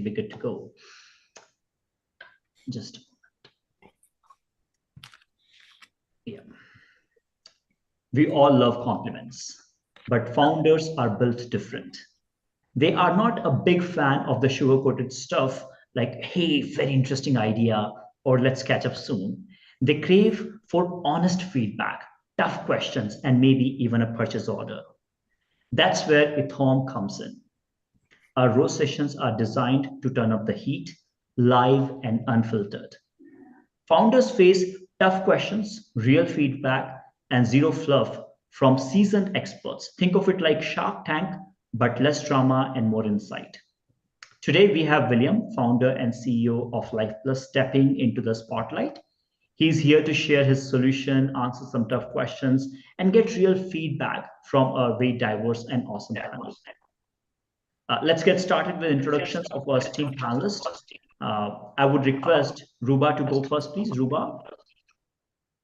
should be good to go. Just a moment. Yeah. We all love compliments, but founders are built different. They are not a big fan of the sugar-coated stuff like, hey, very interesting idea, or let's catch up soon. They crave for honest feedback, tough questions, and maybe even a purchase order. That's where EthAum comes in. Our roast sessions are designed to turn up the heat, live and unfiltered. Founders face tough questions, real feedback, and zero fluff from seasoned experts. Think of it like Shark Tank, but less drama and more insight. Today, we have William, founder and CEO of LyfPlus, stepping into the spotlight. He's here to share his solution, answer some tough questions, and get real feedback from a very diverse and awesome panel. Let's get started with introductions of our esteemed panelists. I would request Ruba to go first, please. Ruba.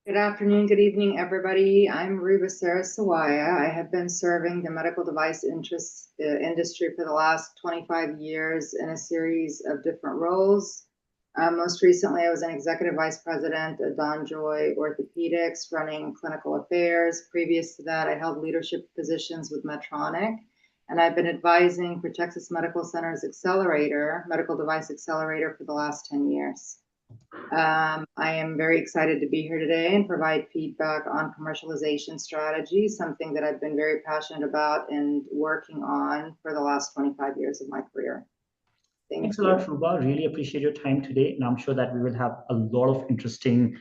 Good afternoon, good evening, everybody. I'm Ruba Sawaya. I have been serving the medical device industry for the last 25 years in a series of different roles. Most recently, I was an executive vice president at Donjoy Orthopedics, running clinical affairs. Previous to that, I held leadership positions with Medtronic, and I've been advising for Texas Medical Center's medical device accelerator for the last 10 years. I am very excited to be here today and provide feedback on commercialization strategy, something that I've been very passionate about and working on for the last 25 years of my career. Thanks a lot, Ruba. Really appreciate your time today. And I'm sure that we will have a lot of interesting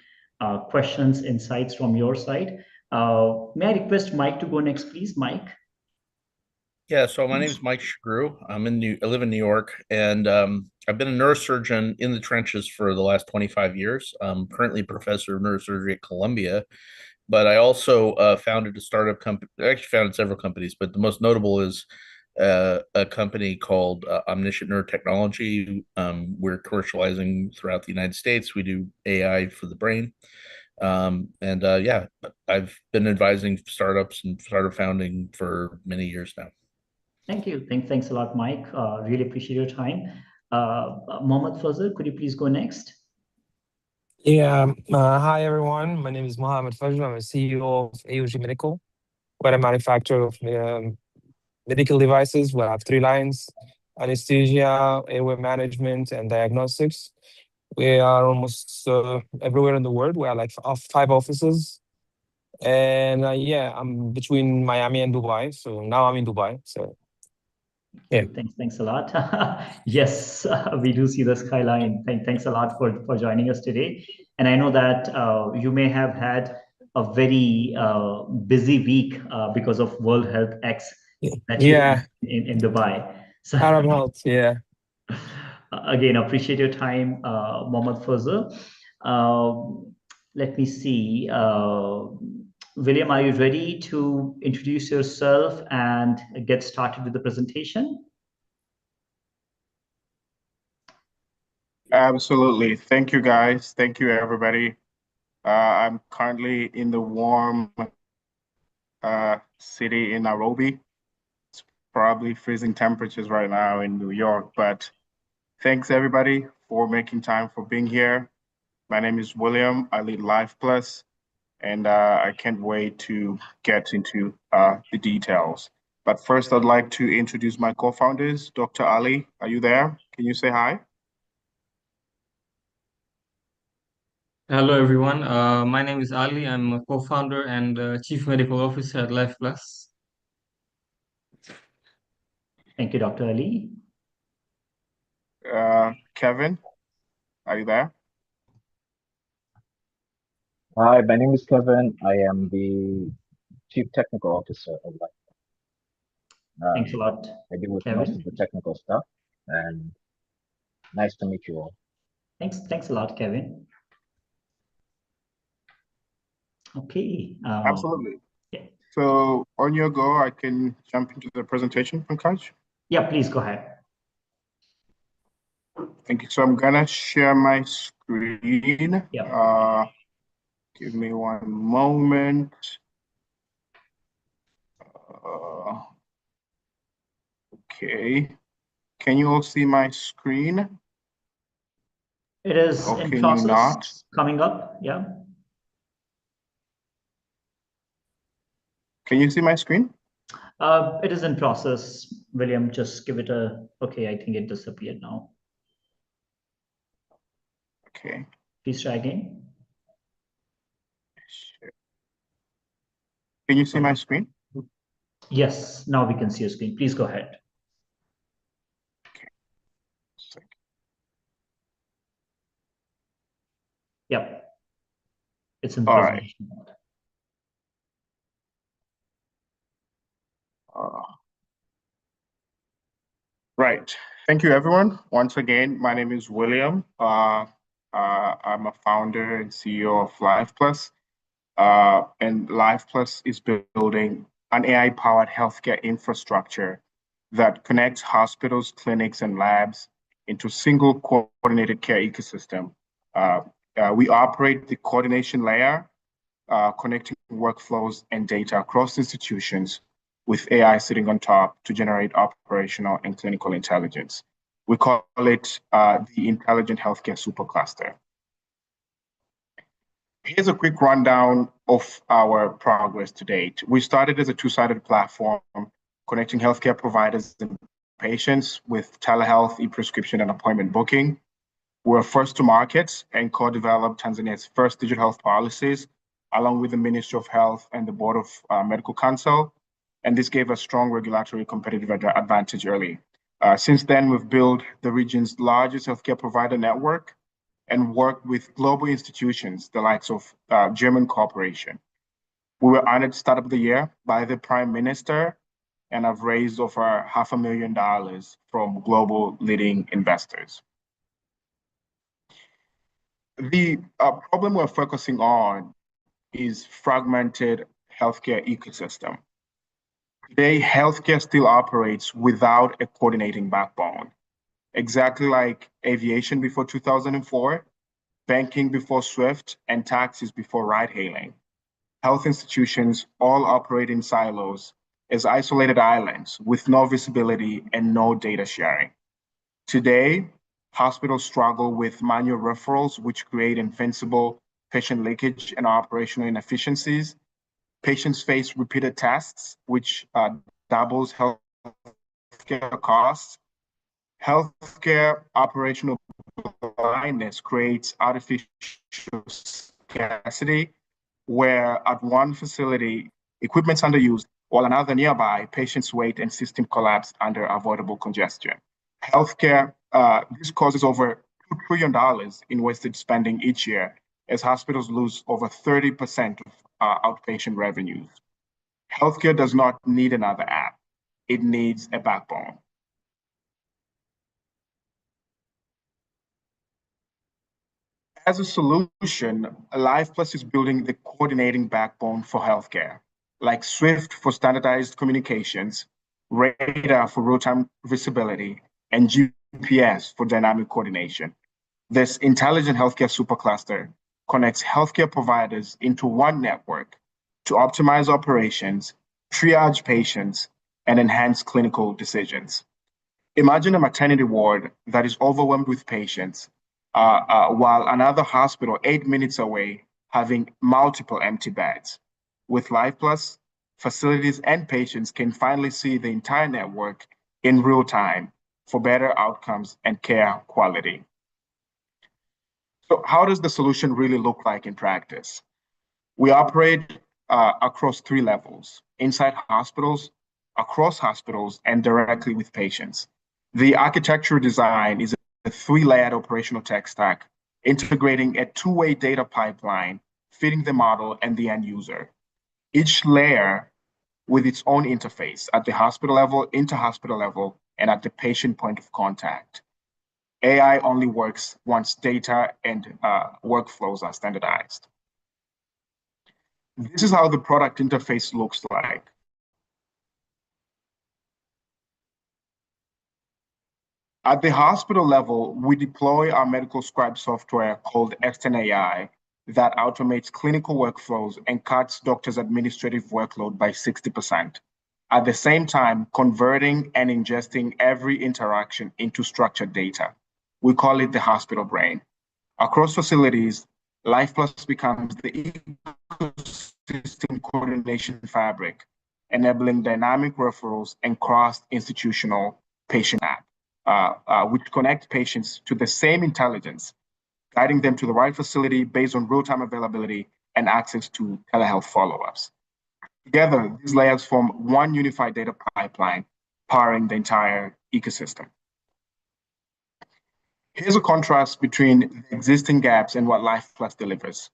questions, insights from your side. May I request Mike to go next, please? Mike. Yeah, so my name is Mike Sughrue. I live in New York, and I've been a neurosurgeon in the trenches for the last 25 years. I'm currently a professor of neurosurgery at Columbia, but I also founded a startup company. I actually founded several companies, but the most notable is a company called Omniscient Neurotechnology. We're commercializing throughout the United States. We do AI for the brain. Yeah, I've been advising startups and startup founding for many years now. Thank you. Thanks a lot, Mike. Really appreciate your time. Mohamed Fazr, could you please go next? Yeah. Hi, everyone. My name is Mohamed Fazr. I'm a CEO of AOG Medical. We're a manufacturer of medical devices. We have 3 lines: anesthesia, airway management, and diagnostics. We are almost everywhere in the world. We are like 5 offices. And yeah, I'm between Miami and Dubai. So now I'm in Dubai. So yeah. Thanks a lot. Yes, we do see the skyline. Thanks a lot for joining us today. And I know that you may have had a very busy week because of World Health X in Dubai. So, Arab Health, yeah. Again, appreciate your time, Mohamed Fazr. Let me see. William, are you ready to introduce yourself and get started with the presentation? Absolutely. Thank you, guys. Thank you, everybody. I'm currently in the warm city in Nairobi. It's probably freezing temperatures right now in New York, but thanks, everybody, for making time for being here. My name is William. I lead LyfPlus. And I can't wait to get into the details. But first, I'd like to introduce my co-founders. Dr. Ali, are you there? Can you say hi? Hello, everyone. My name is Ali. I'm a co-founder and chief medical officer at LyfPlus. Thank you, Dr. Ali. Kevin, are you there? Hi, my name is Kevin. I am the Chief Technical Officer of LyfPlus. Thanks a lot, I deal with Kevin. most of the technical stuff, and nice to meet you all. Thanks a lot, Kevin. Okay. Absolutely. Yeah. So on your go, I can jump into the presentation, Pankaj? Yeah, please go ahead. Thank you. So I'm gonna share my screen. Yeah. Give me one moment. Okay. Can you all see my screen? It is Or in can you not? process, coming up. Yeah. Can you see my screen? It is in process. William, just give it a, okay, I think it disappeared now. Okay. Please try again. Sure. Can you see my screen? Yes, now we can see your screen. Please go ahead. Yep. It's in All right. presentation mode. Right. Thank you, everyone. Once again, my name is William. I'm a founder and CEO of LyfPlus. And LyfPlus is building an AI-powered healthcare infrastructure that connects hospitals, clinics, and labs into a single coordinated care ecosystem. We operate the coordination layer, connecting workflows and data across institutions with AI sitting on top to generate operational and clinical intelligence. We call it the Intelligent Healthcare Supercluster. Here's a quick rundown of our progress to date. We started as a two-sided platform connecting healthcare providers and patients with telehealth, e-prescription, and appointment booking. We're first to market and co-developed Tanzania's first digital health policies, along with the Ministry of Health and the Board of Medical Council. And this gave us strong regulatory competitive advantage early. Since then, we've built the region's largest healthcare provider network and worked with global institutions, the likes of German Corporation. We were honored Startup of the Year by the Prime Minister, and have raised over $500,000 from global leading investors. The problem we're focusing on is fragmented healthcare ecosystem. Today, healthcare still operates without a coordinating backbone. Exactly like aviation before 2004, banking before SWIFT, and taxis before ride-hailing. Health institutions all operate in silos as isolated islands with no visibility and no data sharing. Today, hospitals struggle with manual referrals, which create invincible patient leakage and operational inefficiencies. Patients face repeated tests, which doubles healthcare costs. Healthcare operational blindness creates artificial scarcity, where at one facility, equipment's underused, while another nearby, patients wait and system collapse under avoidable congestion. Healthcare, this causes over $2 trillion in wasted spending each year, as hospitals lose over 30% of outpatient revenues. Healthcare does not need another app. It needs a backbone. As a solution, LyfPlus is building the coordinating backbone for healthcare, like SWIFT for standardized communications, radar for real-time visibility, and GPS for dynamic coordination. This intelligent healthcare supercluster connects healthcare providers into one network to optimize operations, triage patients, and enhance clinical decisions. Imagine a maternity ward that is overwhelmed with patients, while another hospital 8 minutes away having multiple empty beds. With LyfPlus, facilities and patients can finally see the entire network in real time for better outcomes and care quality. So how does the solution really look like in practice? We operate across 3 levels: inside hospitals, across hospitals, and directly with patients. The architecture design is a 3-layered operational tech stack, integrating a 2-way data pipeline, feeding the model and the end user. Each layer with its own interface at the hospital level, inter-hospital level, and at the patient point of contact. AI only works once data and workflows are standardized. This is how the product interface looks like. At the hospital level, we deploy our medical scribe software called EthAum that automates clinical workflows and cuts doctors' administrative workload by 60%. at the same time converting and ingesting every interaction into structured data. We call it the hospital brain. Across facilities, LyfPlus becomes the ecosystem coordination fabric, enabling dynamic referrals and cross-institutional patient app, which connect patients to the same intelligence, guiding them to the right facility based on real-time availability and access to telehealth follow-ups. Together, these layers form one unified data pipeline powering the entire ecosystem. Here's a contrast between the existing gaps and what LyfPlus delivers.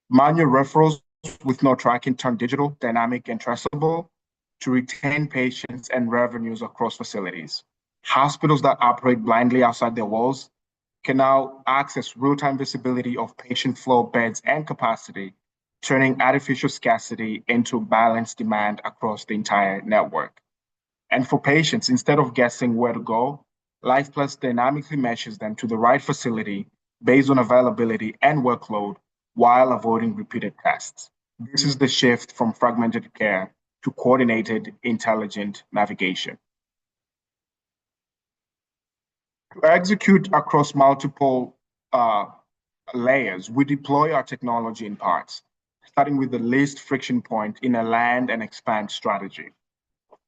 Manual referrals with no tracking turn digital, dynamic, and traceable to retain patients and revenues across facilities. Hospitals that operate blindly outside their walls can now access real-time visibility of patient flow, beds, and capacity, turning artificial scarcity into balanced demand across the entire network. And for patients, instead of guessing where to go, LyfPlus dynamically matches them to the right facility based on availability and workload while avoiding repeated tests. This is the shift from fragmented care to coordinated, intelligent navigation. To execute across multiple layers, we deploy our technology in parts, starting with the least friction point in a land and expand strategy.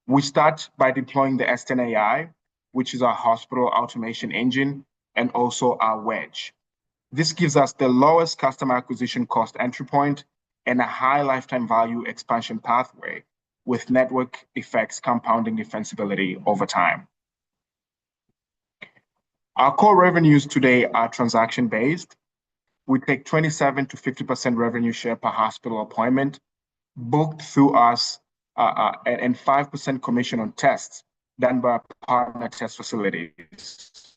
We start by deploying the S10 AI, which is our hospital automation engine, and also our wedge. This gives us the lowest customer acquisition cost entry point and a high lifetime value expansion pathway with network effects compounding defensibility over time. Our core revenues today are transaction-based. We take 27 to 50% revenue share per hospital appointment booked through us and 5% commission on tests done by partner test facilities.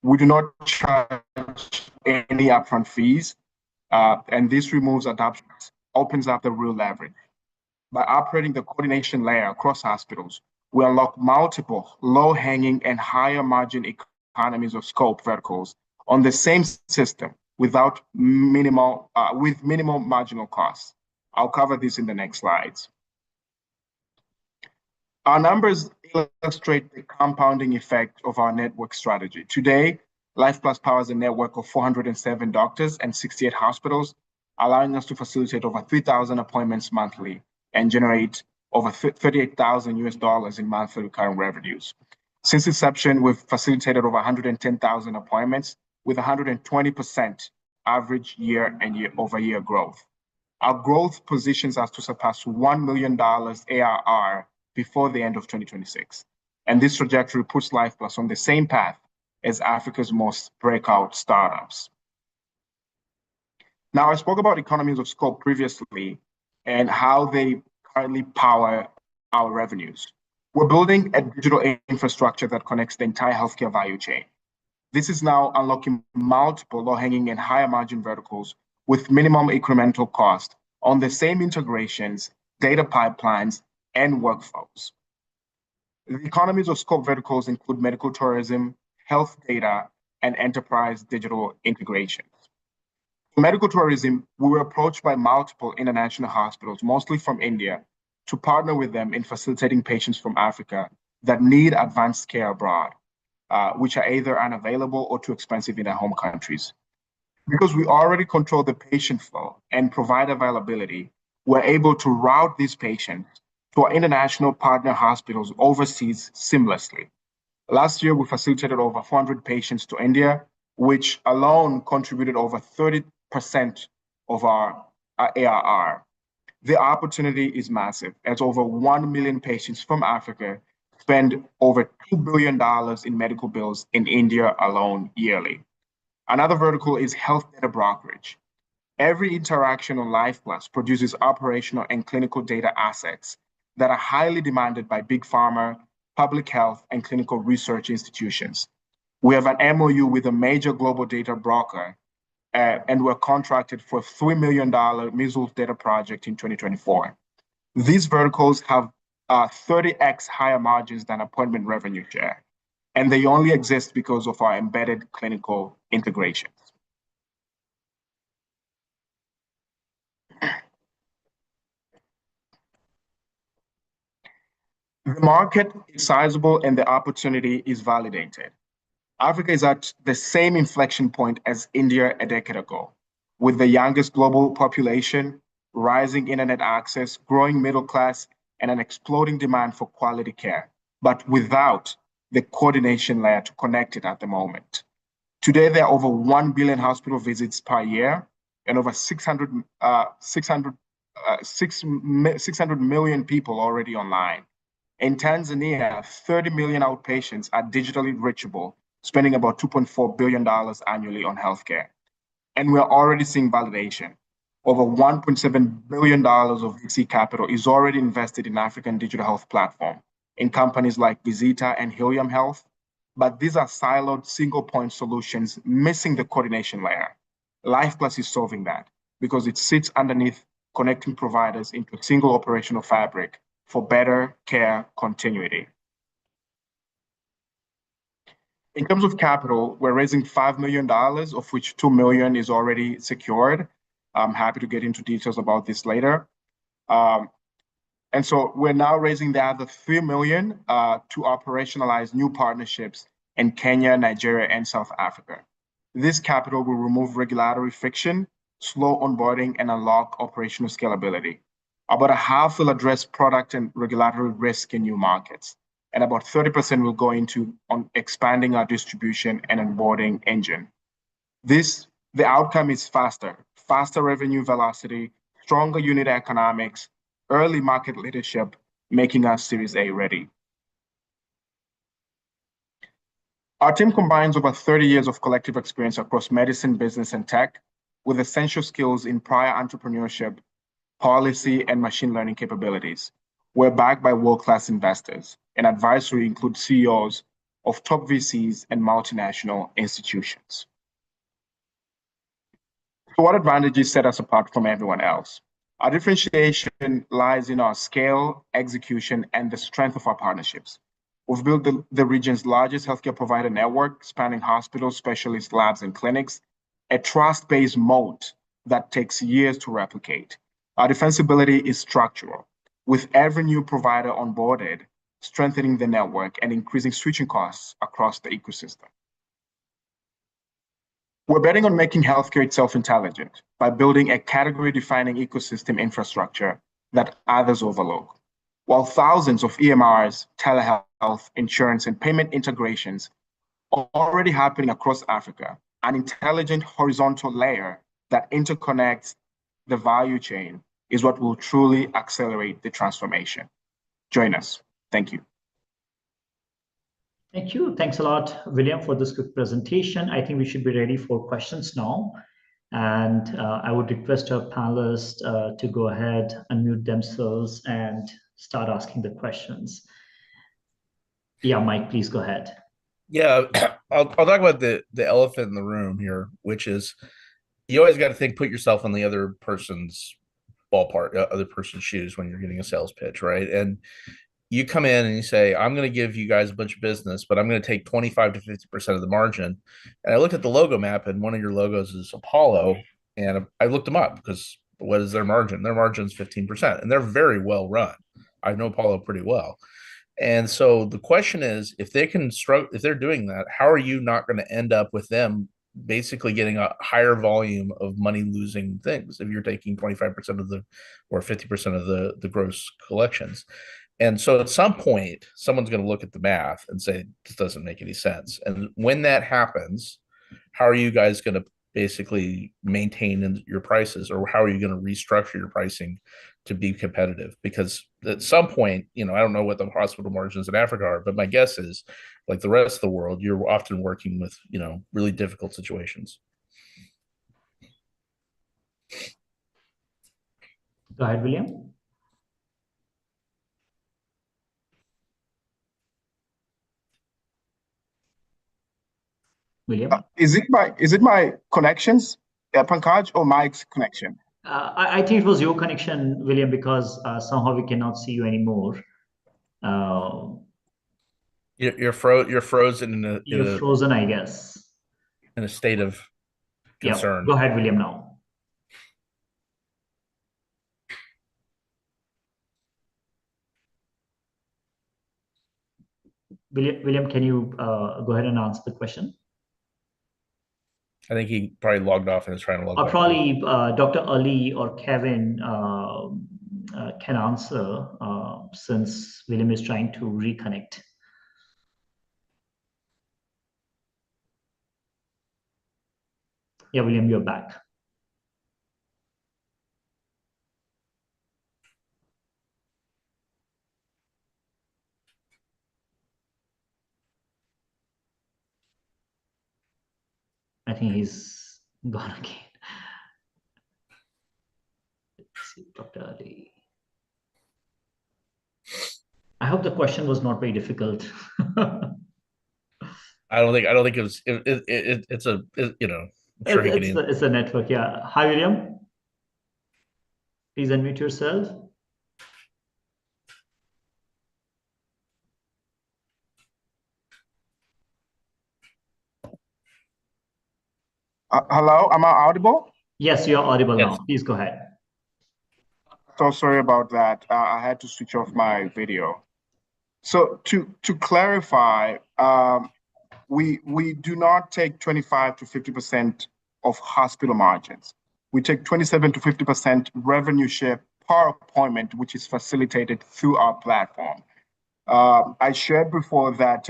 We do not charge any upfront fees, and this removes adoption, opens up the real leverage. By operating the coordination layer across hospitals, we unlock multiple low-hanging and higher margin economies of scope verticals on the same system with minimal marginal costs. I'll cover this in the next slides. Our numbers illustrate the compounding effect of our network strategy. Today, LyfPlus powers a network of 407 doctors and 68 hospitals, allowing us to facilitate over 3,000 appointments monthly and generate over $38,000 in monthly recurring revenues. Since inception, we've facilitated over 110,000 appointments with 120% average year-over-year growth. Our growth positions us to surpass $1 million ARR before the end of 2026. And this trajectory puts LyfPlus on the same path as Africa's most breakout startups. Now, I spoke about economies of scope previously and how they currently power our revenues. We're building a digital infrastructure that connects the entire healthcare value chain. This is now unlocking multiple low-hanging and higher margin verticals with minimum incremental cost on the same integrations, data pipelines, and workflows. The economies of scope verticals include medical tourism, health data, and enterprise digital integrations. For medical tourism, we were approached by multiple international hospitals, mostly from India, to partner with them in facilitating patients from Africa that need advanced care abroad, which are either unavailable or too expensive in their home countries. Because we already control the patient flow and provide availability, we're able to route these patients to our international partner hospitals overseas seamlessly. Last year, we facilitated over 400 patients to India, which alone contributed over 30% of our ARR. The opportunity is massive, as over 1 million patients from Africa spend over $2 billion in medical bills in India alone yearly. Another vertical is health data brokerage. Every interaction on LyfPlus produces operational and clinical data assets that are highly demanded by big pharma, public health, and clinical research institutions. We have an MOU with a major global data broker, and we're contracted for a $3 million measles data project in 2024. These verticals have 30x higher margins than appointment revenue share, and they only exist because of our embedded clinical integrations. The market is sizable and the opportunity is validated. Africa is at the same inflection point as India a decade ago, with the youngest global population, rising internet access, growing middle class, and an exploding demand for quality care, but without the coordination layer to connect it at the moment. Today, there are over 1 billion hospital visits per year and over 600 million people already online. In Tanzania, 30 million outpatients are digitally reachable, spending about $2.4 billion annually on healthcare. And we're already seeing validation. Over $1.7 billion of VC capital is already invested in African digital health platform in companies like Visita and Helium Health. But these are siloed single point solutions missing the coordination layer. LyfPlus is solving that because it sits underneath connecting providers into a single operational fabric for better care continuity. In terms of capital, we're raising $5 million, of which $2 million is already secured. I'm happy to get into details about this later. And so we're now raising the other $3 million to operationalize new partnerships in Kenya, Nigeria, and South Africa. This capital will remove regulatory friction, slow onboarding, and unlock operational scalability. About a half will address product and regulatory risk in new markets, and about 30% will go into expanding our distribution and onboarding engine. The outcome is faster revenue velocity, stronger unit economics, early market leadership, making us Series A ready. Our team combines over 30 years of collective experience across medicine, business, and tech, with essential skills in prior entrepreneurship, policy, and machine learning capabilities. We're backed by world-class investors, and advisory includes CEOs of top VCs and multinational institutions. So what advantages set us apart from everyone else? Our differentiation lies in our scale, execution, and the strength of our partnerships. We've built the region's largest healthcare provider network, spanning hospitals, specialist labs, and clinics, a trust-based moat that takes years to replicate. Our defensibility is structural, with every new provider onboarded, strengthening the network and increasing switching costs across the ecosystem. We're betting on making healthcare itself intelligent by building a category-defining ecosystem infrastructure that others overlook. While thousands of EMRs, telehealth, insurance, and payment integrations are already happening across Africa, an intelligent horizontal layer that interconnects the value chain is what will truly accelerate the transformation. Join us. Thank you. Thank you. Thanks a lot, William, for this quick presentation. I think we should be ready for questions now. And I would request our panelists to go ahead, unmute themselves, and start asking the questions. Yeah, Mike, please go ahead. Yeah, I'll talk about the elephant in the room here, which is you always got to think, put yourself in the other person's ballpark, other person's shoes when you're getting a sales pitch, right? And you come in and you say, I'm going to give you guys a bunch of business, but I'm going to take 25 to 50% of the margin. And I looked at the logo map, and one of your logos is Apollo. And I looked them up because what is their margin? Their margin is 15%, and they're very well run. I know Apollo pretty well. And so the question is, if they can struggle, if they're doing that, how are you not going to end up with them basically getting a higher volume of money losing things if you're taking 25% of the or 50% of the gross collections? And so at some point, someone's going to look at the math and say, this doesn't make any sense. And when that happens, how are you guys going to basically maintain your prices, or how are you going to restructure your pricing to be competitive? Because at some point, I don't know what the hospital margins in Africa are, but my guess is, like the rest of the world, you're often working with, really difficult situations. Go ahead, William. William? Is it my connections, Pankaj, or Mike's connection? I think it was your connection, William, because somehow we cannot see you anymore. You're frozen You're frozen, I guess. In a state of concern. Yeah, go ahead, William, now. William, can you go ahead and answer the question? I think he probably logged off and is trying to log Or back probably Dr. Ali or Kevin can answer since William is trying to reconnect. Yeah, William, you're back. I think he's gone again. Let's see, Dr. Ali. I hope the question was not very difficult. I don't think it was. It's a you know. I'm sure he can answer. It's a network. Yeah. Hi, William. Please unmute yourself. Hello, am I audible? Yes, you're audible Yes. now. Please go ahead. So sorry about that. I had to switch off my video. So to clarify, we do not take 25 to 50% of hospital margins. We take 27 to 50% revenue share per appointment, which is facilitated through our platform. I shared before that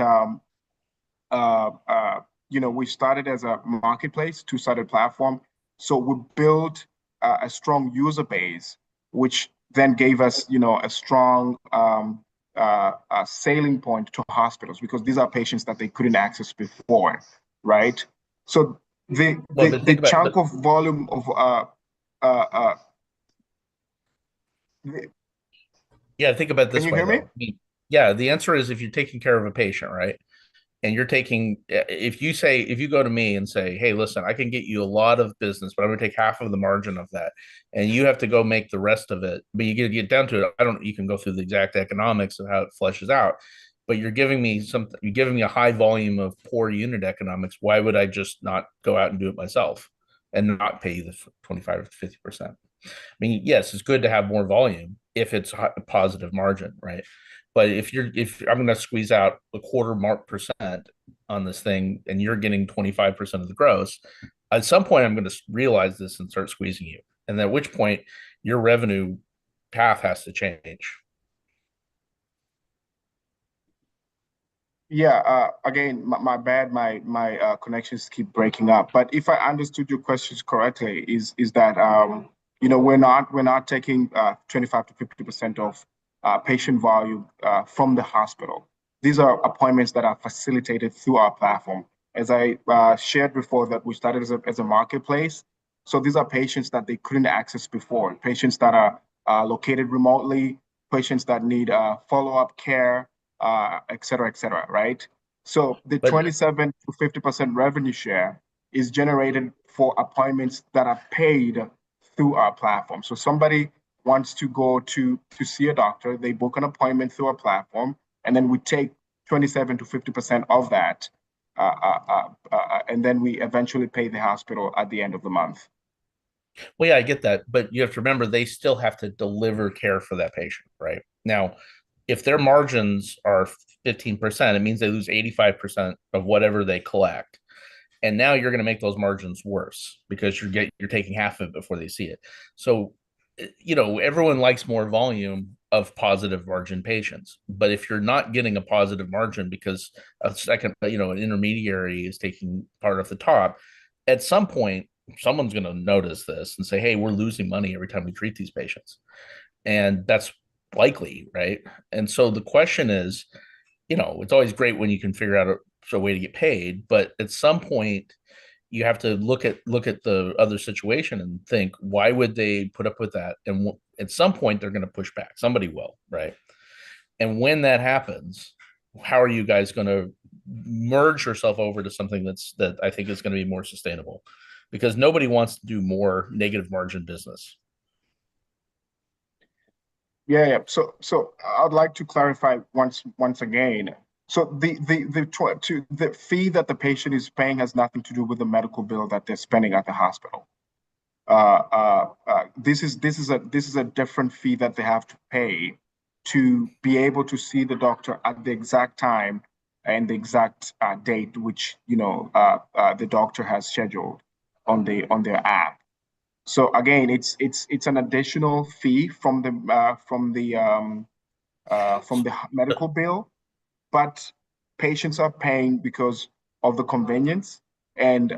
we started as a marketplace, two-sided platform. So we built a strong user base, which then gave us, a strong selling point to hospitals because these are patients that they couldn't access before, right? So the chunk of volume of yeah, think about it this Can you way. hear me? Though. I mean, yeah, the answer is if you're taking care of a patient, right? And you're taking, if you go to me and say, hey, listen, I can get you a lot of business, but I'm going to take half of the margin of that. And you have to go make the rest of it. But you get down to it. You can go through the exact economics of how it fleshes out. But you're giving me a high volume of poor unit economics. Why would I just not go out and do it myself and not pay you the 25 to 50%? I mean, yes, it's good to have more volume if it's a positive margin, right? But if I'm going to squeeze out a % on this thing and you're getting 25% of the gross, at some point I'm going to realize this and start squeezing you. And at which point your revenue path has to change. Yeah, again, my bad, my connections keep breaking up. But if I understood your questions correctly, is that we're not taking 25 to 50% of patient volume from the hospital. These are appointments that are facilitated through our platform. As I shared before, that we started as a marketplace. So these are patients that they couldn't access before, patients that are located remotely, patients that need follow-up care, et cetera, right? So the 27 to 50% revenue share is generated for appointments that are paid through our platform. So somebody wants to go to see a doctor, they book an appointment through our platform, and then we take 27 to 50% of that, and then we eventually pay the hospital at the end of the month. Well, yeah, I get that, but you have to remember they still have to deliver care for that patient, right? Now, if their margins are 15%, it means they lose 85% of whatever they collect. And now you're going to make those margins worse because you're taking half of it before they see it. So, everyone likes more volume of positive margin patients. But if you're not getting a positive margin because a second, an intermediary is taking part of the top, at some point, someone's going to notice this and say, hey, we're losing money every time we treat these patients. And that's likely, right? And so the question is, it's always great when you can figure out a way to get paid, but at some point you have to look at the other situation and think, why would they put up with that? And at some point they're going to push back. Somebody will, right? And when that happens, how are you guys going to merge yourself over to something that I think is going to be more sustainable? Because nobody wants to do more negative margin business. Yeah. So I'd like to clarify once again. So the fee that the patient is paying has nothing to do with the medical bill that they're spending at the hospital. This is a different fee that they have to pay to be able to see the doctor at the exact time and the exact date which the doctor has scheduled on their app. So again, it's an additional fee from the medical bill, but patients are paying because of the convenience and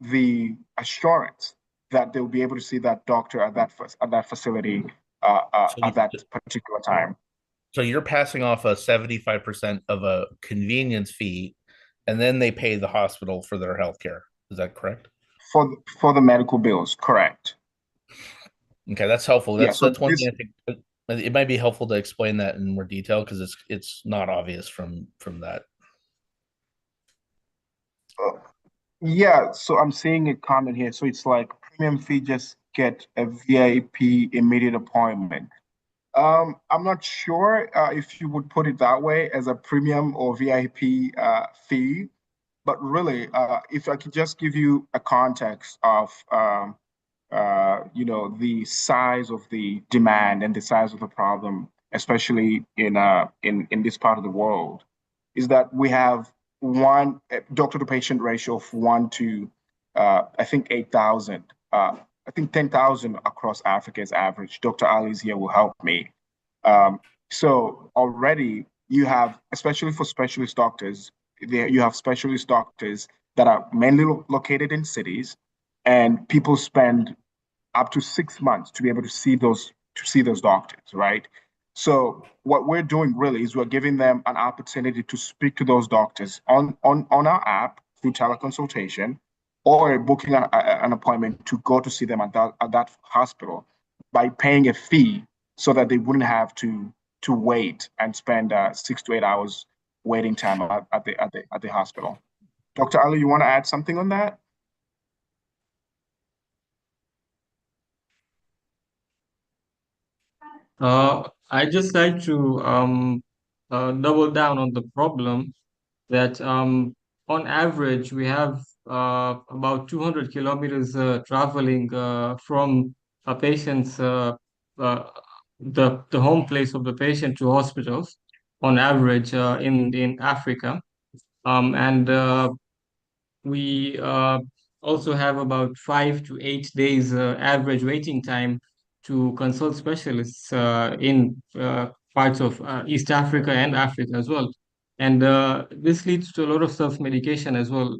the assurance that they'll be able to see that doctor at that facility at that particular time. So you're passing off a 75% of a convenience fee, and then they pay the hospital for their healthcare. Is that correct? For the medical bills, correct. Okay, that's helpful. That's one this, thing I think it might be helpful to explain that in more detail because it's not obvious from that. Yeah, so I'm seeing a comment here. So it's like premium fee, just get a VIP immediate appointment. I'm not sure if you would put it that way as a premium or VIP fee, but really, if I could just give you a context of the size of the demand and the size of the problem, especially in this part of the world, is that we have one doctor to patient ratio of 1 to I think 8,000. I think 10,000 across Africa is average. Dr. Ali's here will help me. So already you have, especially for specialist doctors, you have specialist doctors that are mainly located in cities, and people spend up to 6 months to be able to see those doctors, right? So what we're doing really is we're giving them an opportunity to speak to those doctors on our app through teleconsultation, or booking an appointment to go to see them at that hospital by paying a fee so that they wouldn't have to wait and spend 6 to 8 hours waiting time at the hospital. Dr. Ali, you want to add something on that? I just like to double down on the problem that on average we have about 200 kilometers traveling from a patient's the home place of the patient to hospitals on average in Africa, and we also have about 5 to 8 days average waiting time to consult specialists in parts of East Africa and Africa as well. And this leads to a lot of self-medication as well.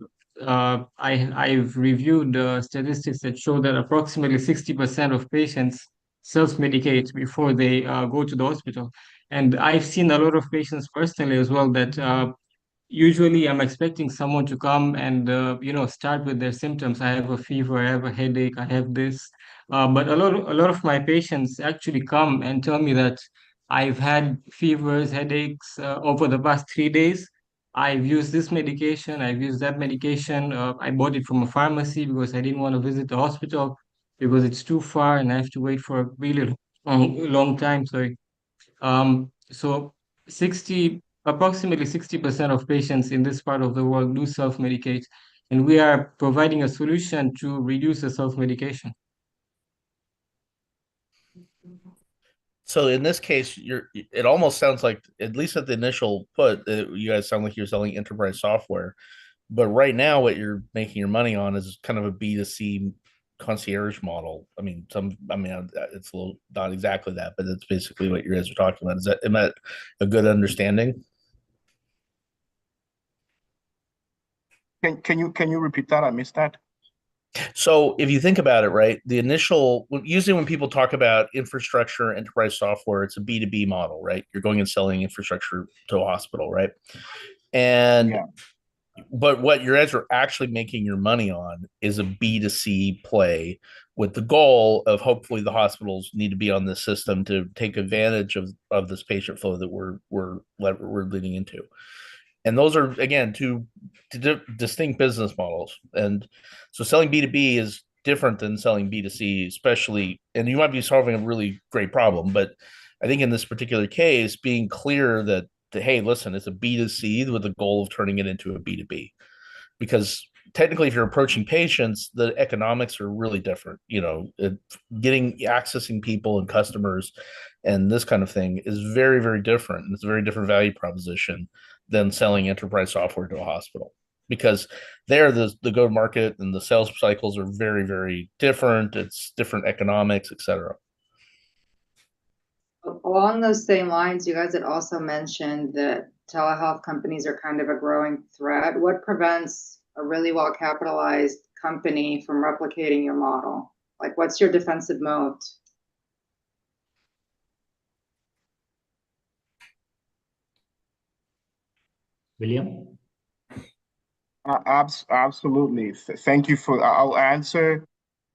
I've reviewed statistics that show that approximately 60% of patients self-medicate before they go to the hospital. And I've seen a lot of patients personally as well that usually I'm expecting someone to come and start with their symptoms. I have a fever, I have a headache, I have this. But a lot of my patients actually come and tell me that I've had fevers, headaches over the past 3 days. I've used this medication, I've used that medication. I bought it from a pharmacy because I didn't want to visit the hospital because it's too far and I have to wait for a really long time. Sorry. So approximately 60% of patients in this part of the world do self-medicate, and we are providing a solution to reduce the self-medication. So in this case, it almost sounds like, at least at the initial put, you guys sound like you're selling enterprise software. But right now, what you're making your money on is kind of a B2C concierge model. It's a little not exactly that, but it's basically what you guys are talking about. Am that a good understanding? Can you repeat that? I missed that. So if you think about it, right, usually when people talk about infrastructure, enterprise software, it's a B2B model, right? You're going and selling infrastructure to a hospital, right? And Yeah. But what you guys are actually making your money on is a B2C play, with the goal of hopefully the hospitals need to be on this system to take advantage of this patient flow that we're leading into. And those are, again, two distinct business models. And so selling B2B is different than selling B2C, especially, and you might be solving a really great problem, but I think in this particular case, being clear that, hey, listen, it's a B2C with the goal of turning it into a B2B. Because technically, if you're approaching patients, the economics are really different. Accessing people and customers and this kind of thing is very, very different. It's a very different value proposition than selling enterprise software to a hospital, because there the go-to-market and the sales cycles are very, very different. It's different economics, etc. Along those same lines, you guys had also mentioned that telehealth companies are kind of a growing threat. What prevents a really well-capitalized company from replicating your model? Like, what's your defensive moat? William? Absolutely. Thank you for. I'll answer.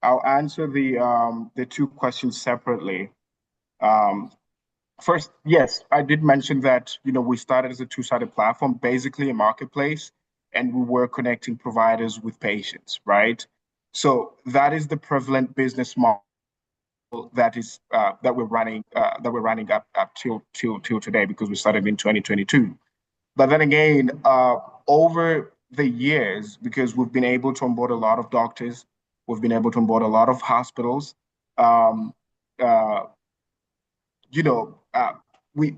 I'll answer the two questions separately. Um, First, yes, I did mention that, we started as a two-sided platform, basically a marketplace, and we were connecting providers with patients, right? So that is the prevalent business model that we're running up till today, because we started in 2022. But then again, over the years, because we've been able to onboard a lot of doctors, we've been able to onboard a lot of hospitals. Um, uh, you know, we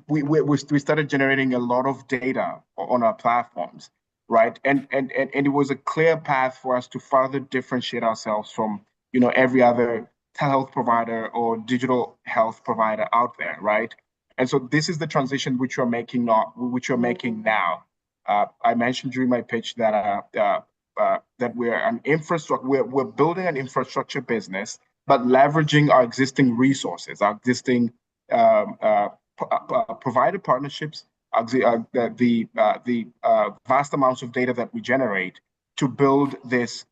started generating a lot of data on our platforms, right? And it was a clear path for us to further differentiate ourselves from, every other telehealth provider or digital health provider out there, right? And so this is the transition which you're making now. I mentioned during my pitch that we're an infrastructure. We're building an infrastructure business, but leveraging our existing resources, our existing provider partnerships, the vast amounts of data that we generate to build this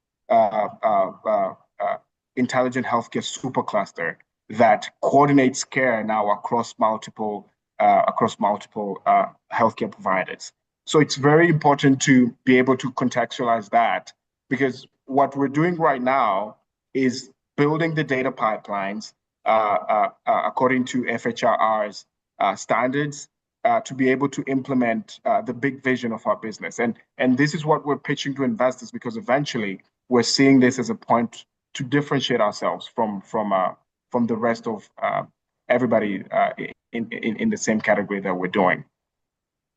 intelligent healthcare supercluster that coordinates care now across multiple healthcare providers. So it's very important to be able to contextualize that, because what we're doing right now is building the data pipelines according to FHRR's standards to be able to implement the big vision of our business. And this is what we're pitching to investors, because eventually we're seeing this as a point to differentiate ourselves from the rest of everybody in the same category that we're doing.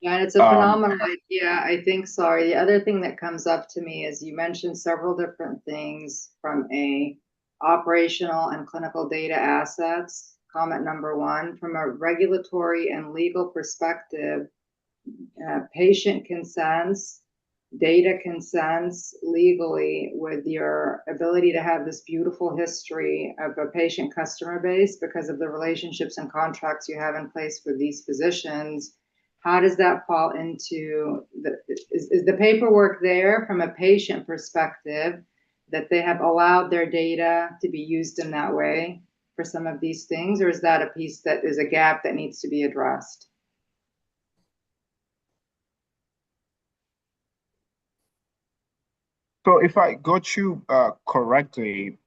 Yeah, and it's a phenomenal idea. I think, sorry, the other thing that comes up to me is you mentioned several different things from a operational and clinical data assets. Comment number one, from a regulatory and legal perspective, patient consents, data consents legally with your ability to have this beautiful history of a patient customer base because of the relationships and contracts you have in place with these physicians. How does that fall into is the paperwork there from a patient perspective that they have allowed their data to be used in that way for some of these things, or is that a piece that is a gap that needs to be addressed? So if I got you correctly,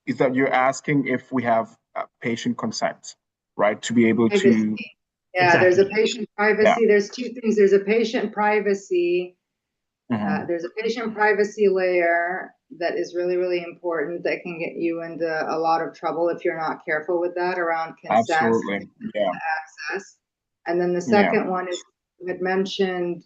is that you're asking if we have patient consent, right, to be able to. Yeah, Exactly. There's a patient privacy. Yeah. There's two things. There's a patient privacy. There's a patient privacy layer that is really, really important that can get you into a lot of trouble if you're not careful with that around consent. Absolutely. Yeah. Access. And then the second one is you had mentioned.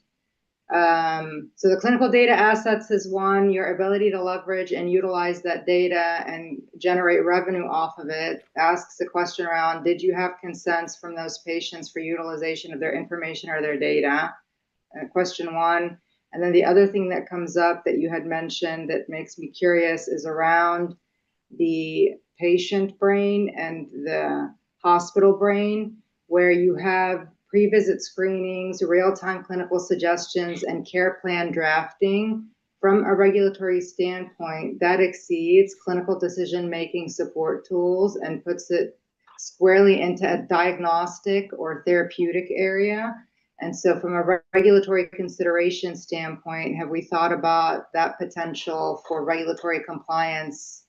So the clinical data assets is one, your ability to leverage and utilize that data and generate revenue off of it. Asks the question around, did you have consents from those patients for utilization of their information or their data? Question one. And then the other thing that comes up that you had mentioned that makes me curious is around the patient brain and the hospital brain, where you have pre-visit screenings, real-time clinical suggestions, and care plan drafting. From a regulatory standpoint, that exceeds clinical decision-making support tools and puts it squarely into a diagnostic or therapeutic area. And so from a regulatory consideration standpoint, have we thought about that potential for regulatory compliance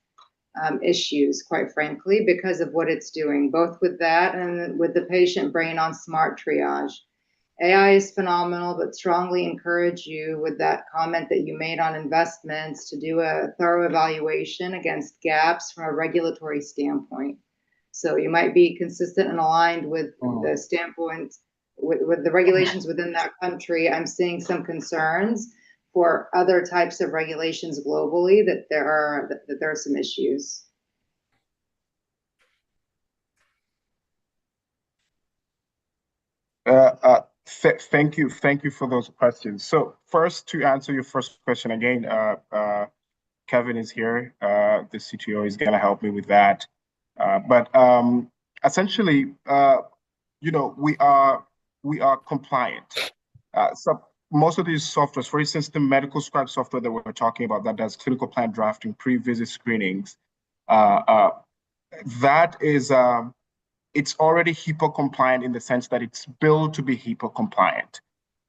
issues, quite frankly, because of what it's doing, both with that and with the patient brain on smart triage? AI is phenomenal, but strongly encourage you with that comment that you made on investments to do a thorough evaluation against gaps from a regulatory standpoint. So you might be consistent and aligned with the standpoint with the regulations within that country, I'm seeing some concerns for other types of regulations globally that there are some issues. Thank you for those questions. So first, to answer your first question again, Kevin is here. The CTO is going to help me with that. But essentially, you know, we are compliant. So most of these softwares, for instance, the medical scribe software that we're talking about that does clinical plan drafting, pre-visit screenings, that is it's already HIPAA compliant in the sense that it's built to be HIPAA compliant.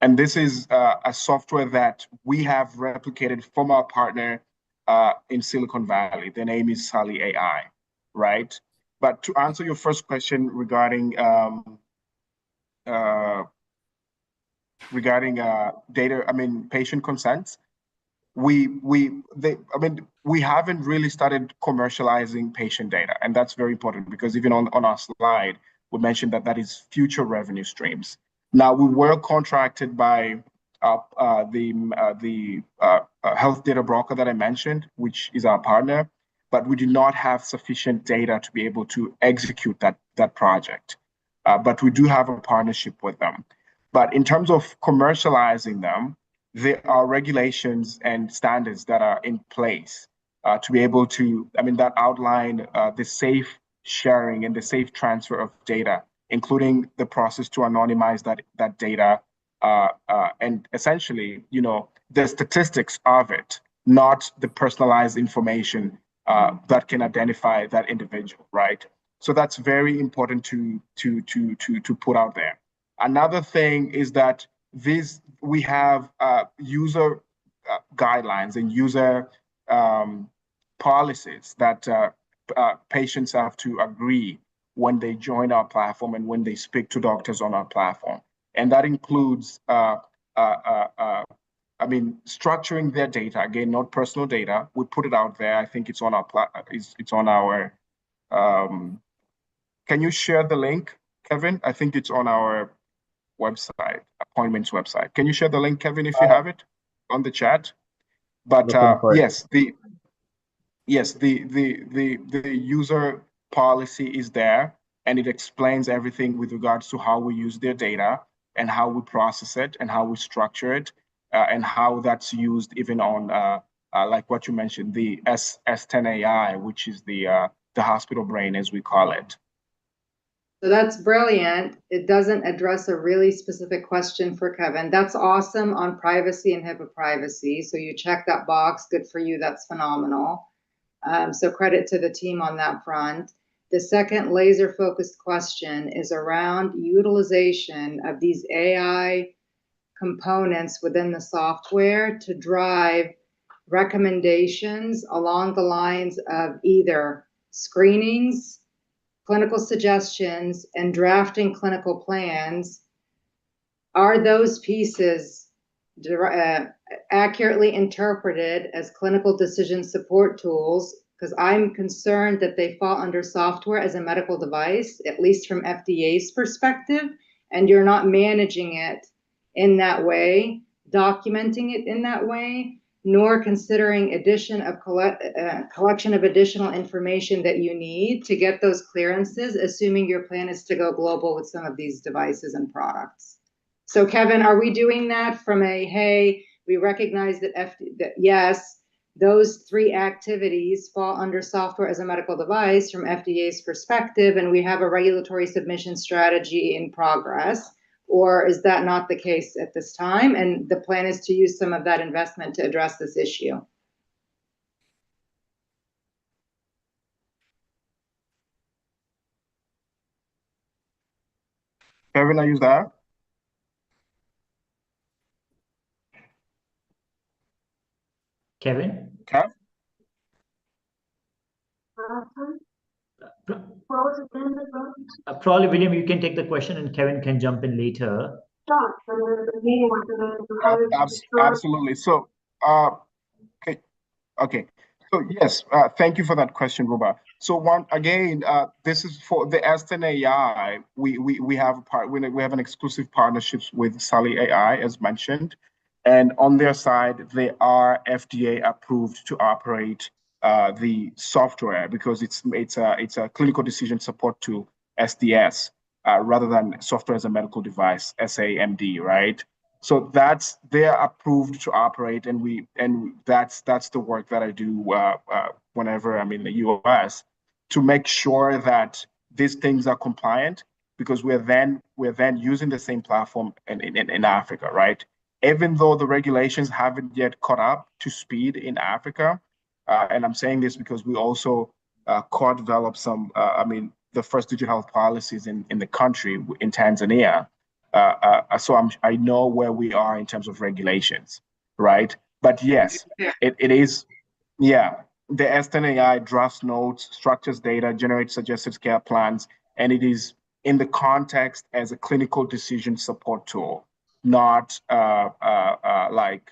And this is a software that we have replicated from our partner in Silicon Valley. The name is Sally AI, right? But to answer your first question regarding data, I mean, patient consents, we haven't really started commercializing patient data, and that's very important because even on our slide, we mentioned that is future revenue streams. Now, we were contracted by the health data broker that I mentioned, which is our partner, but we do not have sufficient data to be able to execute that project. But we do have a partnership with them. But in terms of commercializing them, there are regulations and standards that are in place to be able to, that outline the safe sharing and the safe transfer of data, including the process to anonymize that data, and essentially, you know, the statistics of it, not the personalized information that can identify that individual, right? So that's very important to put out there. Another thing is that we have user guidelines and user policies that patients have to agree when they join our platform and when they speak to doctors on our platform. And that includes, structuring their data. Again, not personal data. We put it out there. I think it's on our it's on our. Can you share the link, Kevin? I think it's on our website, appointments website. Can you share the link, Kevin, if you have it on the chat? But yes, the user policy is there, and it explains everything with regards to how we use their data and how we process it and how we structure it, and how that's used even on like what you mentioned, the S10 AI, which is the hospital brain, as we call it. So that's brilliant. It doesn't address a really specific question for Kevin. That's awesome on privacy and HIPAA privacy. So you check that box. Good for you. That's phenomenal. So credit to the team on that front. The second laser-focused question is around utilization of these AI components within the software to drive recommendations along the lines of either screenings, clinical suggestions, and drafting clinical plans. Are those pieces accurately interpreted as clinical decision support tools? Because I'm concerned that they fall under software as a medical device, at least from FDA's perspective, and you're not managing it in that way, documenting it in that way, nor considering collection of additional information that you need to get those clearances, assuming your plan is to go global with some of these devices and products. So Kevin, are we doing that from a, hey, we recognize that yes, those three activities fall under software as a medical device from FDA's perspective, and we have a regulatory submission strategy in progress? Or is that not the case at this time? And the plan is to use some of that investment to address this issue. Kevin, are you there? Kevin? Kev? Probably, William, you can take the question and Kevin can jump in later. Absolutely. So, okay. So yes, thank you for that question, Ruba. So this is for the Aston AI. We have we have an exclusive partnerships with Sally AI, as mentioned, and on their side they are FDA approved to operate the software because it's a clinical decision support tool, SDS, rather than software as a medical device, SAMD, right? So they're approved to operate, and that's the work that I do whenever I'm in the US to make sure that these things are compliant because we're then using the same platform in Africa, right? Even though the regulations haven't yet caught up to speed in Africa, and I'm saying this because we also co-developed the first digital health policies in the country in Tanzania. So I know where we are in terms of regulations, right? But yes, it is, yeah. The Aston AI drafts notes, structures data, generates suggested care plans, and it is in the context as a clinical decision support tool, not like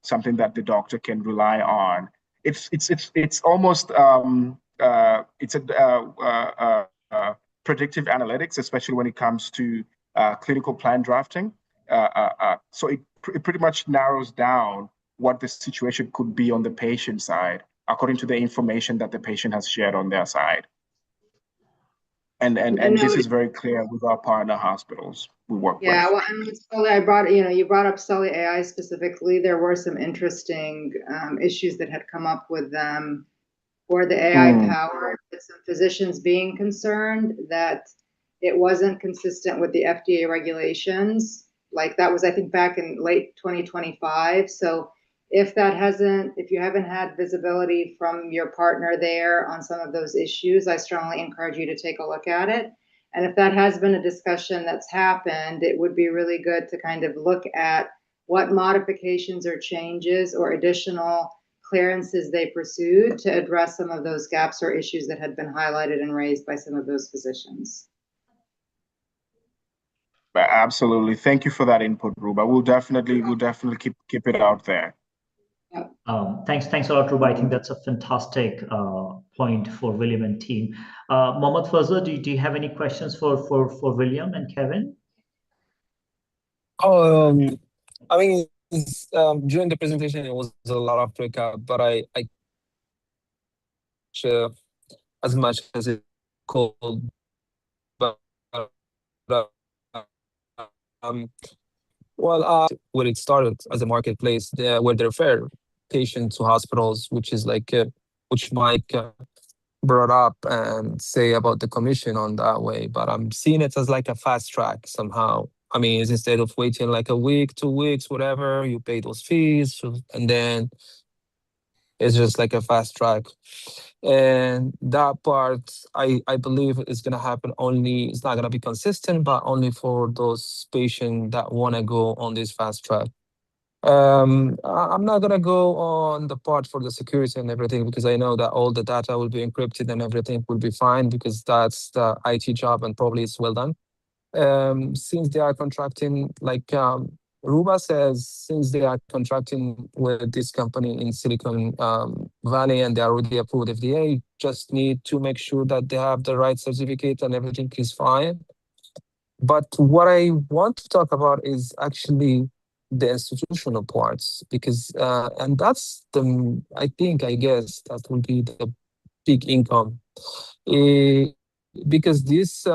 something that the doctor can rely on. It's almost it's predictive analytics, especially when it comes to clinical plan drafting. So it pretty much narrows down what the situation could be on the patient side according to the information that the patient has shared on their side. And this is very clear with our partner hospitals we work with. Yeah, well, I mean, Sully, you brought up Sully AI specifically. There were some interesting issues that had come up with them for the AI powered, with some physicians being concerned that it wasn't consistent with the FDA regulations. Like that was, I think, back in late 2025. So if you haven't had visibility from your partner there on some of those issues, I strongly encourage you to take a look at it. And if that has been a discussion that's happened, it would be really good to kind of look at what modifications or changes or additional clearances they pursued to address some of those gaps or issues that had been highlighted and raised by some of those physicians. Absolutely. Thank you for that input, Ruba. We'll definitely keep it out there. Thanks a lot, Ruba. I think that's a fantastic point for William and team. Mohamed Fazr, do you have any questions for William and Kevin? I mean, during the presentation, it was a lot of breakout, but I as much as it could. But when it started as a marketplace where they refer patients to hospitals, which is like which Mike brought up and say about the commission on that way. But I'm seeing it as like a fast track somehow. I mean, instead of waiting like a week, 2 weeks, whatever, you pay those fees, and then it's just like a fast track. And that part, I believe is going to happen only, it's not going to be consistent, but only for those patients that want to go on this fast track. I'm not going to go on the part for the security and everything, because I know that all the data will be encrypted and everything will be fine, because that's the IT job and probably it's well done. Since they are contracting, like Ruba says, since they are contracting with this company in Silicon Valley and they are already approved FDA, just need to make sure that they have the right certificate and everything is fine. But what I want to talk about is actually the institutional parts, because and that's I guess that will be the big income, because this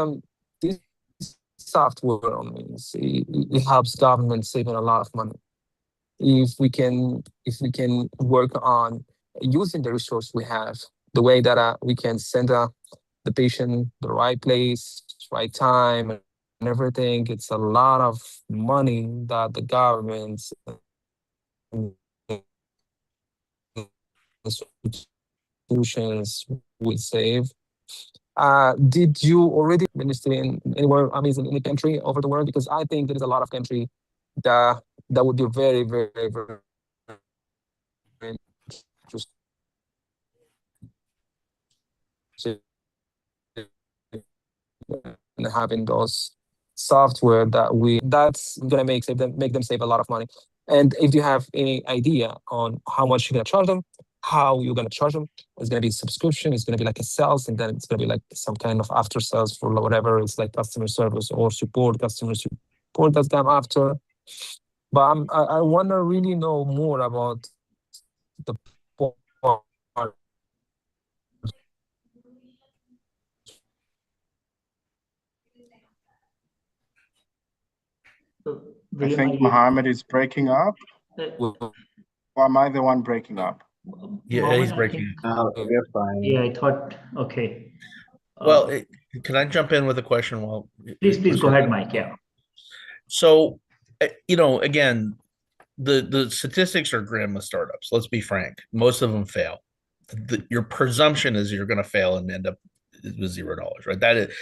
software means it helps government saving a lot of money. If we can work on using the resource we have, the way that we can send the patient the right place, right time, and everything, it's a lot of money that the governments institutions will save. Did you already minister in anywhere, I mean, in any country over the world? Because I think there is a lot of country that would be very, very, very interesting in having those software that's gonna make them save a lot of money. And if you have any idea on how much you're gonna charge them, how you're gonna charge them. It's gonna be subscription, it's gonna be like a sales, and then it's gonna be like some kind of after sales for whatever it's like customer service or support, customer support that's come after. But I wanna really know more about the part. I William, think Mohammed is breaking up. uh, Or am I the one breaking up? Yeah, Mohammed, he's I breaking. think, We're fine. yeah, I thought, okay. Well, can I jump in with a question? While Please go ahead, Mike. Yeah. So, again, the statistics are grim with startups. Let's be frank. Most of them fail. Your presumption is you're going to fail and end up with $0, right? That is,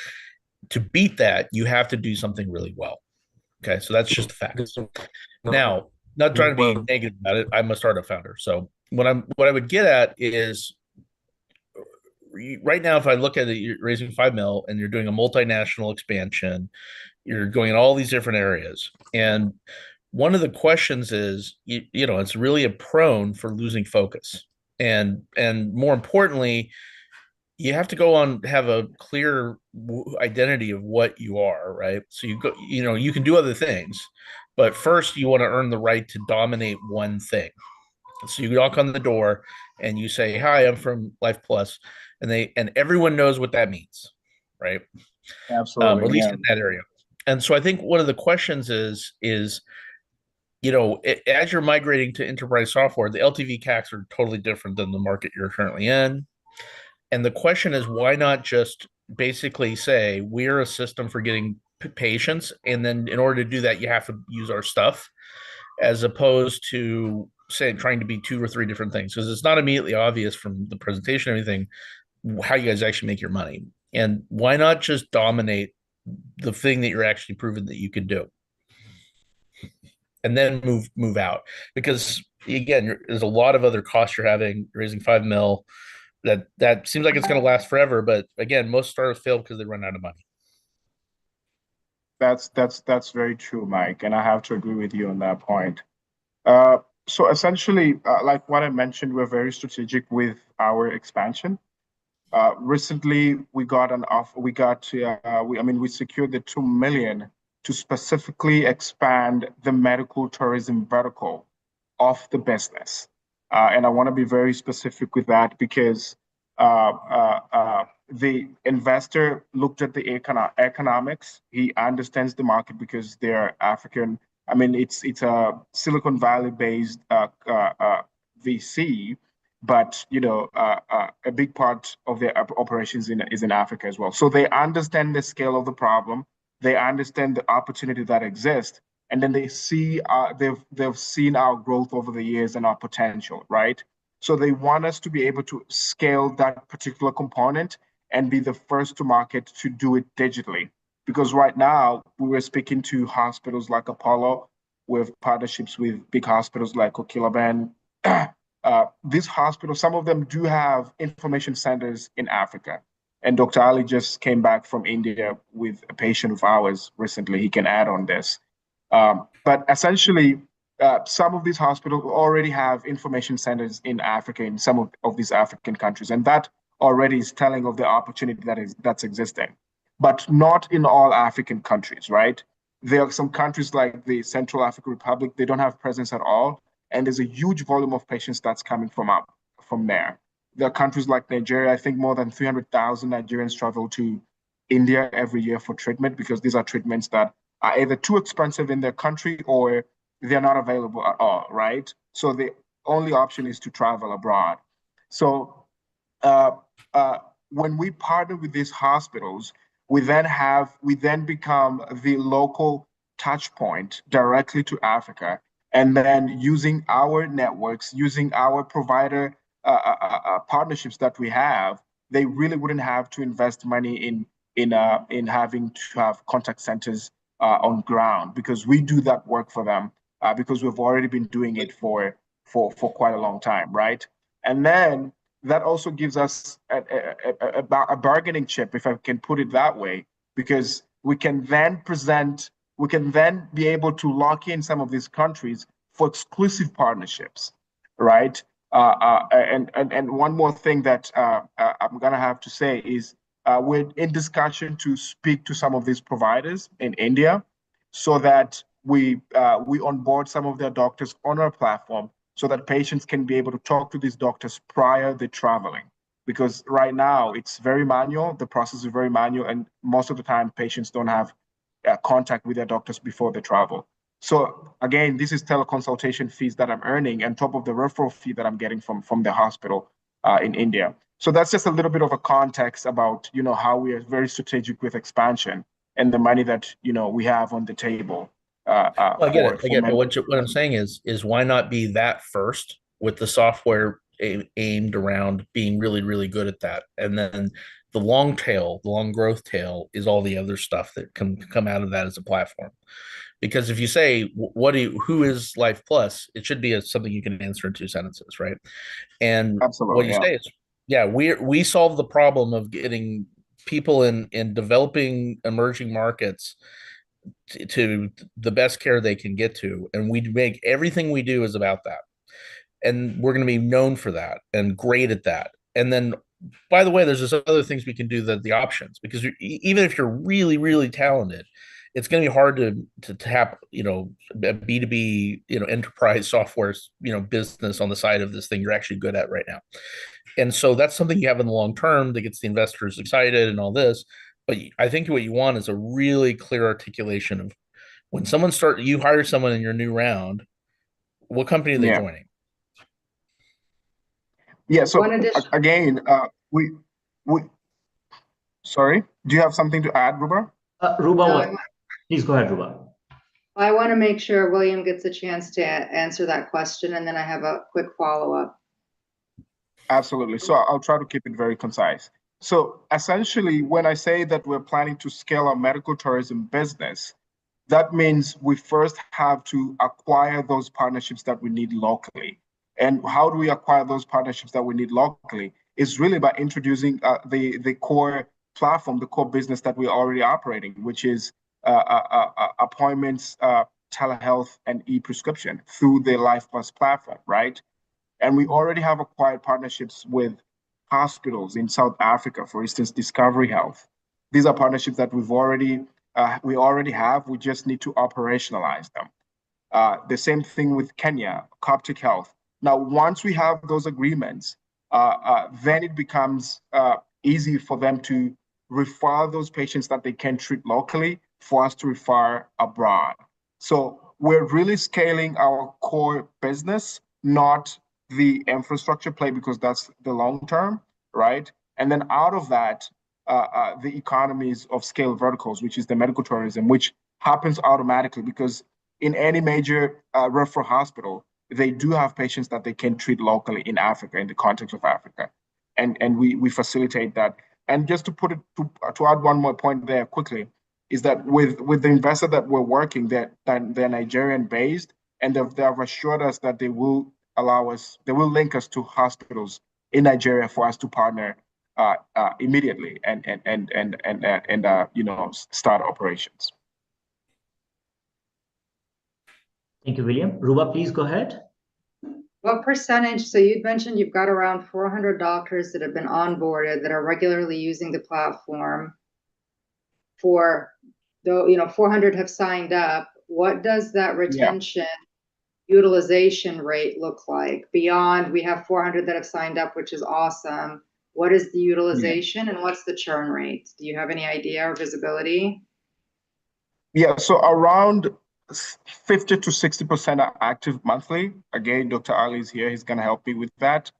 to beat that, you have to do something really well. Okay, so that's just the facts. Now, not trying to be negative about it, I'm a startup founder. So what I would get at is right now, if I look at it, you're raising 5 mil and you're doing a multinational expansion, you're going in all these different areas. And one of the questions is, it's really a prone for losing focus. And more importantly, you have to have a clear identity of what you are, right? So you can do other things, but first you want to earn the right to dominate one thing. So you knock on the door and you say, "Hi, I'm from LyfPlus," and everyone knows what that means, right? Absolutely. At least in that area. And so I think one of the questions is as you're migrating to enterprise software, the LTV CACs are totally different than the market you're currently in. And the question is, why not just basically say we're a system for getting patients, and then in order to do that, you have to use our stuff, as opposed to trying to be 2 or 3 different things, because it's not immediately obvious from the presentation or anything how you guys actually make your money. And why not just dominate the thing that you're actually proven that you can do, and then move out? Because again, there's a lot of other costs you're having. You're raising 5 mil. That seems like it's going to last forever, but again, most startups fail because they run out of money. That's very true, Mike, and I have to agree with you on that point. So essentially, like what I mentioned, we're very strategic with our expansion. Recently, we got an offer. We secured the 2 million to specifically expand the medical tourism vertical of the business. And I want to be very specific with that because the investor looked at the economics. He understands the market because they're African. I mean, it's a Silicon Valley based VC, but a big part of their operations is in Africa as well. So they understand the scale of the problem. They understand the opportunity that exists, and then they see they've seen our growth over the years and our potential, right? So they want us to be able to scale that particular component and be the first to market to do it digitally. Because right now we were speaking to hospitals like Apollo, with partnerships with big hospitals like Kokilaben. These hospitals, some of them do have information centers in Africa. And Dr. Ali just came back from India with a patient of ours recently. He can add on this. But essentially, some of these hospitals already have information centers in Africa, in some of these African countries. And that already is telling of the opportunity that's existing. But not in all African countries, right? There are some countries like the Central African Republic, they don't have presence at all. And there's a huge volume of patients that's coming from there. There are countries like Nigeria. I think more than 300,000 Nigerians travel to India every year for treatment, because these are treatments that are either too expensive in their country or they're not available at all, right? So the only option is to travel abroad. So when we partner with these hospitals, we then become the local touch point directly to Africa. And then using our networks, using our provider partnerships that we have, they really wouldn't have to invest money in having to have contact centers on ground, because we do that work for them, because we've already been doing it for quite a long time, right? And then that also gives us a bargaining chip, if I can put it that way, because we can then be able to lock in some of these countries for exclusive partnerships, right? And one more thing that I'm gonna have to say is we're in discussion to speak to some of these providers in India, so that we onboard some of their doctors on our platform, so that patients can be able to talk to these doctors prior to traveling. Because right now it's very manual, the process is very manual, and most of the time patients don't have contact with their doctors before they travel. So again, this is teleconsultation fees that I'm earning on top of the referral fee that I'm getting from the hospital in India. So that's just a little bit of a context about how we are very strategic with expansion and the money that we have on the table. Well, I get it. I get it. But medical what I'm saying is why not be that first with the software aimed around being really, really good at that, and then the long tail, the long growth tail, is all the other stuff that can come out of that as a platform. Because if you say who is LyfPlus, it should be something you can answer in 2 sentences, right? And what Absolutely, you yeah. say is, yeah, we solve the problem of getting people in developing emerging markets to the best care they can get to, and we make everything we do is about that, and we're going to be known for that and great at that. And then, by the way, there's this other things we can do, that the options, because even if you're really, really talented, it's going to be hard to tap a B2B enterprise software business on the side of this thing you're actually good at right now. And so that's something you have in the long term that gets the investors excited and all this. But I think what you want is a really clear articulation of when you hire someone in your new round, what company are they Yeah. joining? Yeah. So One addition. again, we sorry, do you have something to add, Ruba? Ruba, please go ahead, Ruba. I want to make sure William gets a chance to answer that question, and then I have a quick follow-up. Absolutely. So I'll try to keep it very concise. So essentially, when I say that we're planning to scale our medical tourism business, that means we first have to acquire those partnerships that we need locally. And how do we acquire those partnerships that we need locally? Is really by introducing the core platform, the core business that we're already operating, which is appointments, telehealth, and e-prescription through the LyfPlus platform, right? And we already have acquired partnerships with hospitals in South Africa, for instance, Discovery Health. These are partnerships that we already have. We just need to operationalize them. The same thing with Kenya, Coptic Health. Now, once we have those agreements, then it becomes easy for them to refer those patients that they can treat locally for us to refer abroad. So we're really scaling our core business, not the infrastructure play, because that's the long term, right? And then out of that, the economies of scale verticals, which is the medical tourism, which happens automatically because in any major referral hospital, they do have patients that they can treat locally in Africa, in the context of Africa. And we facilitate that. And just to put it to add one more point there quickly, is that with the investor that we're working, they're Nigerian based, and they have assured us that they will link us to hospitals in Nigeria for us to partner immediately and start operations. Thank you, William. Ruba, please go ahead. What percentage, so you'd mentioned you've got around 400 doctors that have been onboarded that are regularly using the platform. 400 have signed up. What does that retention utilization rate look like? Beyond, we have 400 that have signed up, which is awesome. What is the utilization and what's the churn rate? Do you have any idea or visibility? Yeah, so around 50 to 60% are active monthly. Again, Dr. Ali is here. He's going to help me with that.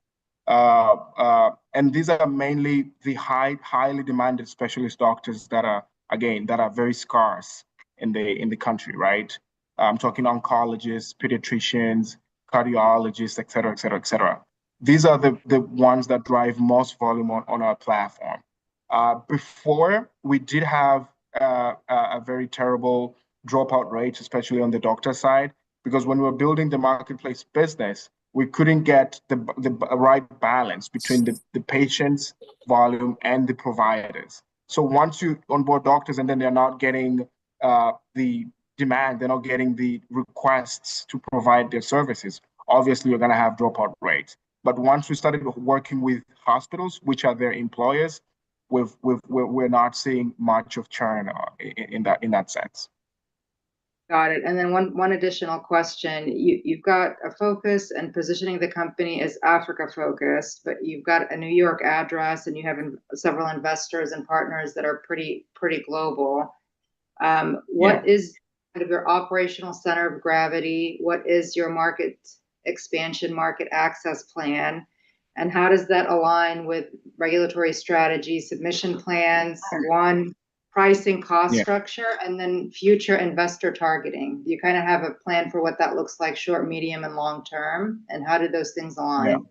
And these are mainly the highly demanded specialist doctors that are very scarce in the country, right? I'm talking oncologists, pediatricians, cardiologists, et cetera, et cetera, et cetera. These are the ones that drive most volume on our platform. Before, we did have a very terrible dropout rate, especially on the doctor side, because when we were building the marketplace business, we couldn't get the right balance between the patients' volume and the providers. So once you onboard doctors and then they're not getting the demand, they're not getting the requests to provide their services, obviously you're going to have dropout rates. But once we started working with hospitals, which are their employers, we're not seeing much of churn in that sense. Got it. And then one additional question. You've got a focus and positioning the company as Africa focused, but you've got a New York address and you have several investors and partners that are pretty global. What is kind of your operational center of gravity? What is your market expansion, market access plan? And how does that align with regulatory strategy, submission plans, pricing, cost structure, and then future investor targeting? Do you kind of have a plan for what that looks like short, medium, and long term? And how do those things align?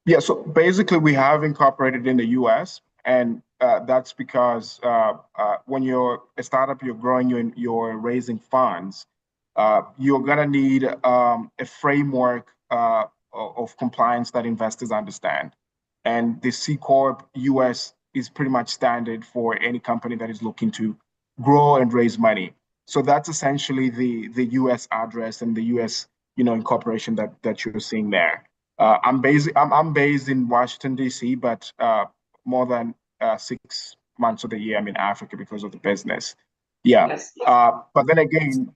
Yeah, so basically we have incorporated in the US, and that's because when you're a startup, you're growing, you're raising funds, you're gonna need a framework of compliance that investors understand. And the C Corp US is pretty much standard for any company that is looking to grow and raise money. So that's essentially the US address and the US incorporation that you're seeing there. I'm based in Washington D.C., but more than 6 months of the year I'm in Africa because of the business. But then again,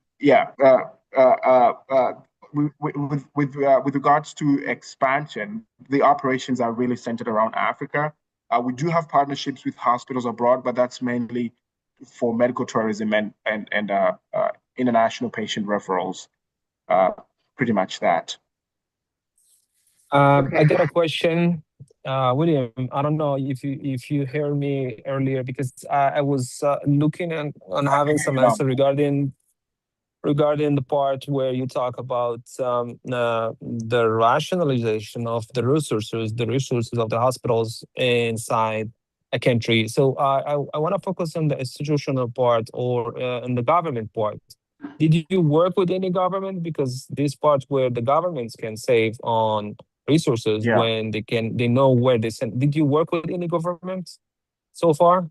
with regards to expansion, the operations are really centered around Africa. We do have partnerships with hospitals abroad, but that's mainly for medical tourism and international patient referrals. Pretty much that. I got a question, William. I don't know if you heard me earlier, because I was looking on having some answer regarding the part where you talk about the rationalization of the resources of the hospitals inside a country. So I want to focus on the institutional part or in the government part. Did you work with any government? Because this part where the governments can save on resources when they know where they send. Did you work with any governments so far?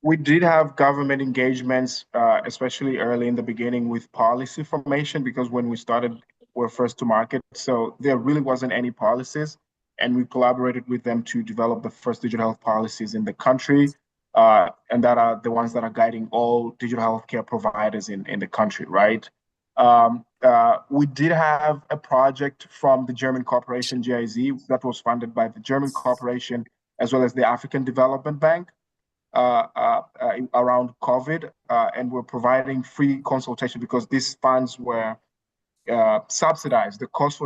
We did have government engagements, especially early in the beginning with policy formation, because when we started, we're first to market. So there really wasn't any policies, and we collaborated with them to develop the first digital health policies in the country, and that are the ones that are guiding all digital healthcare providers in the country, right? We did have a project from the German corporation GIZ that was funded by the German corporation as well as the African Development Bank around COVID, and we're providing free consultation because these funds were subsidized. The cost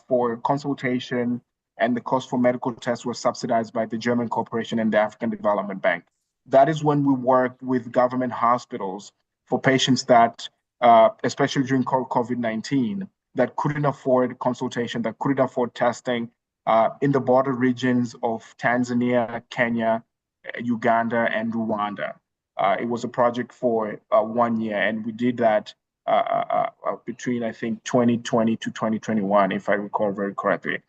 for consultation and the cost for medical tests were subsidized by the German corporation and the African Development Bank. That is when we worked with government hospitals for patients that especially during COVID-19, that couldn't afford consultation, that couldn't afford testing in the border regions of Tanzania, Kenya, Uganda, and Rwanda. It was a project for 1 year, and we did that between, I think, 2020 to 2021, if I recall very correctly.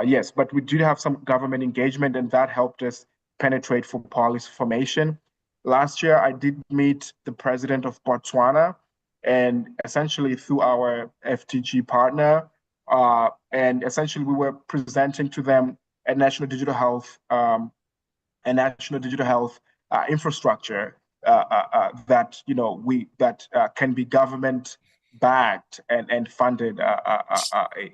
Yes, but we did have some government engagement, and that helped us penetrate for policy formation. Last year, I did meet the president of Botswana, and essentially through our FTG partner, and essentially we were presenting to them a national digital health, infrastructure that can be government backed and funded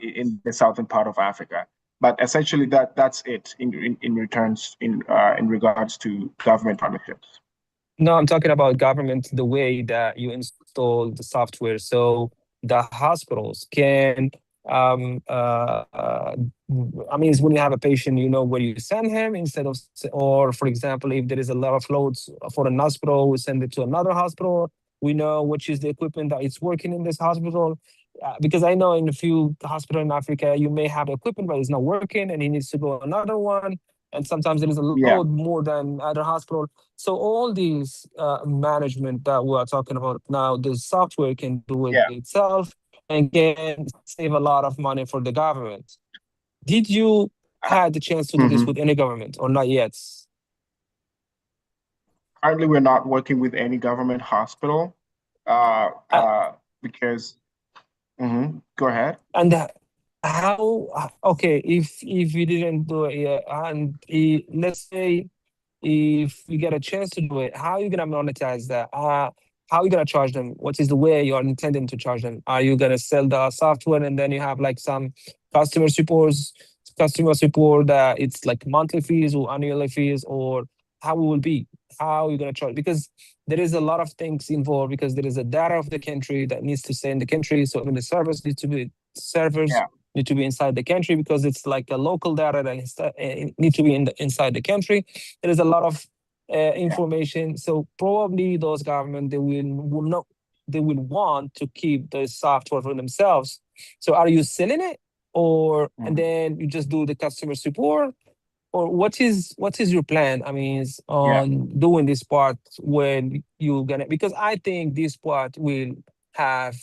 in the southern part of Africa. But essentially, that's it in regards to government partnerships. No, I'm talking about government, the way that you install the software. So the hospitals can, I mean, when you have a patient, you know where you send him instead of, or for example, if there is a lot of loads for an hospital, we send it to another hospital. We know which is the equipment that is working in this hospital. Because I know in a few hospitals in Africa, you may have equipment, but it's not working and he needs to go another one. And sometimes there is a load more than other hospital. So all these management that we are talking about now, the software can do it itself and can save a lot of money for the government. Did you had the chance to do this with any government or not yet? Currently, we're not working with any government hospital because, go Go ahead. And okay, if you didn't do it yet, and let's say if you get a chance to do it, how are you gonna monetize that? How are you gonna charge them? What is the way you're intending to charge them? Are you gonna sell the software and then you have like some customer supports, customer support that it's like monthly fees or annual fees, or how it will be? How are you gonna charge? Because there is a lot of things involved, because there is a data of the country that needs to stay in the country. So when the servers need to be servers Yeah. need to be inside the country, because it's like a local data that need to be inside the country. There is a lot of information. So probably those government, will not, they will want to keep the software for themselves. So are you selling it, or and then you just do the customer support, or what is your plan? I mean, on doing this part when you gonna, because I think this part will have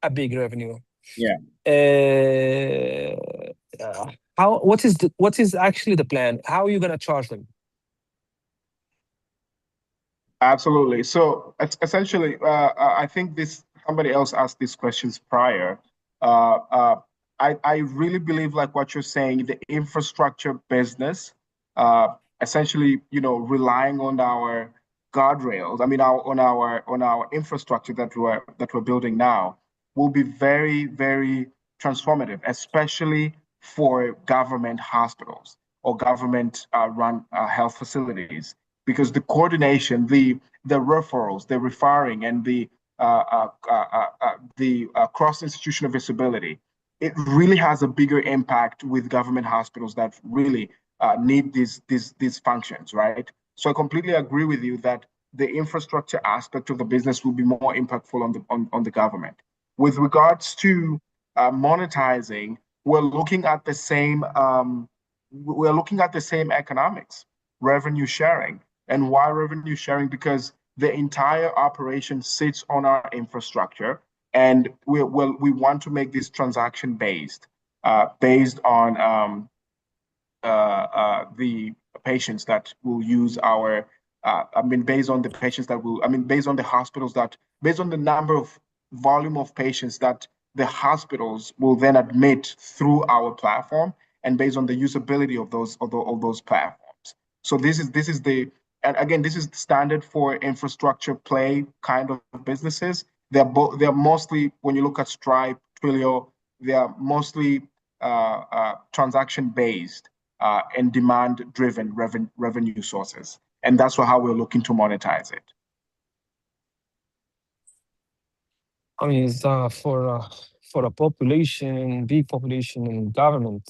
a big revenue. Yeah. What is actually the plan? How are you gonna charge them? Absolutely. So essentially, I think somebody else asked these questions prior. I really believe, like what you're saying, the infrastructure business, essentially, relying on our guardrails. I mean, on our infrastructure that we're building now, will be very, very transformative, especially for government hospitals or government run health facilities, because the coordination, the referrals, the referring, and the cross-institutional visibility, it really has a bigger impact with government hospitals that really need these functions, right? So I completely agree with you that the infrastructure aspect of the business will be more impactful on the government. With regards to monetizing, we're looking at the same economics, revenue sharing. And why revenue sharing? Because the entire operation sits on our infrastructure, and we want to make this transaction based on the patients that will use our. Based on the patients that will. Based on the hospitals that, based on the number of volume of patients that the hospitals will then admit through our platform, and based on the usability of those platforms. So this is the, and again, this is standard for infrastructure play kind of businesses. They're mostly, when you look at Stripe, Twilio, they are mostly transaction based and demand driven revenue sources, and that's how we're looking to monetize it. I mean, it's, for a population, big population in government,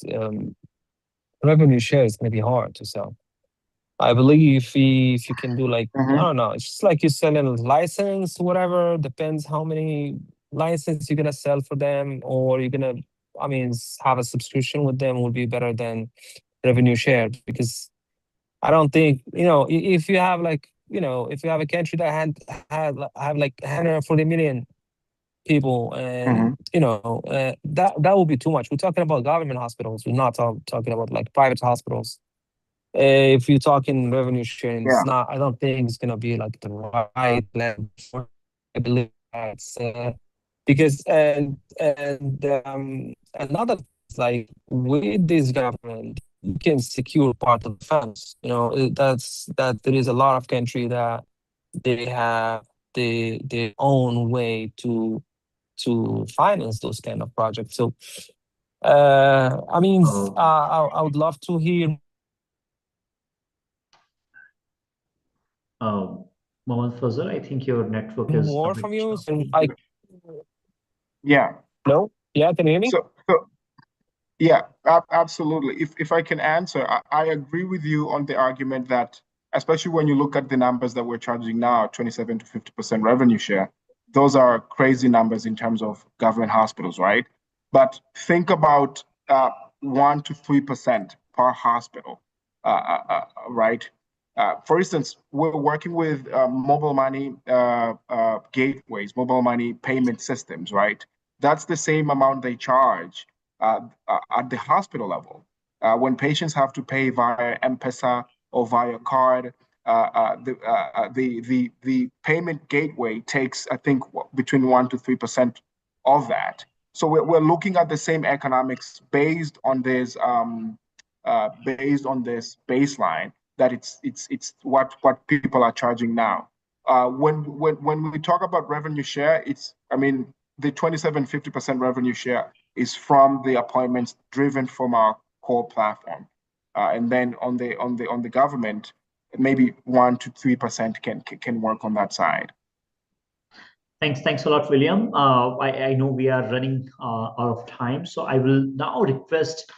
revenue share is gonna be hard to sell. I believe if you can do like, I don't know, it's just like you're selling a license, whatever, depends how many licenses you're gonna sell for them, or you're gonna, have a subscription with them would be better than revenue share. Because I don't think, if you have like, if you have a country that have like 140 million people, and that would be too much. We're talking about government hospitals. We're not talking about like private hospitals. If you're talking revenue sharing, it's not. I don't think it's gonna be like the right level. I believe that's because another is like with this government, you can secure part of the funds. That there is a lot of country that they have their own way to finance those kind of projects. So I would love to hear Mohamed Fazr, I think your network is a more bit from you. So choppy. Hello? Yeah, can you hear me? Yeah, absolutely. If I can answer, I agree with you on the argument that, especially when you look at the numbers that we're charging now, 27 to 50% revenue share, those are crazy numbers in terms of government hospitals, right? But think about 1 to 3% per hospital, right? For instance, we're working with mobile money gateways, mobile money payment systems, right? That's the same amount they charge at the hospital level. When patients have to pay via M-Pesa or via card, the payment gateway takes, I think, between 1 to 3% of that. So we're looking at the same economics based on this baseline that it's what people are charging now. When we talk about revenue share, the 27-50% revenue share is from the appointments driven from our core platform, and then on the government, maybe 1 to 3% can work on that side. Thanks a lot, William. I know we are running out of time, so I will now request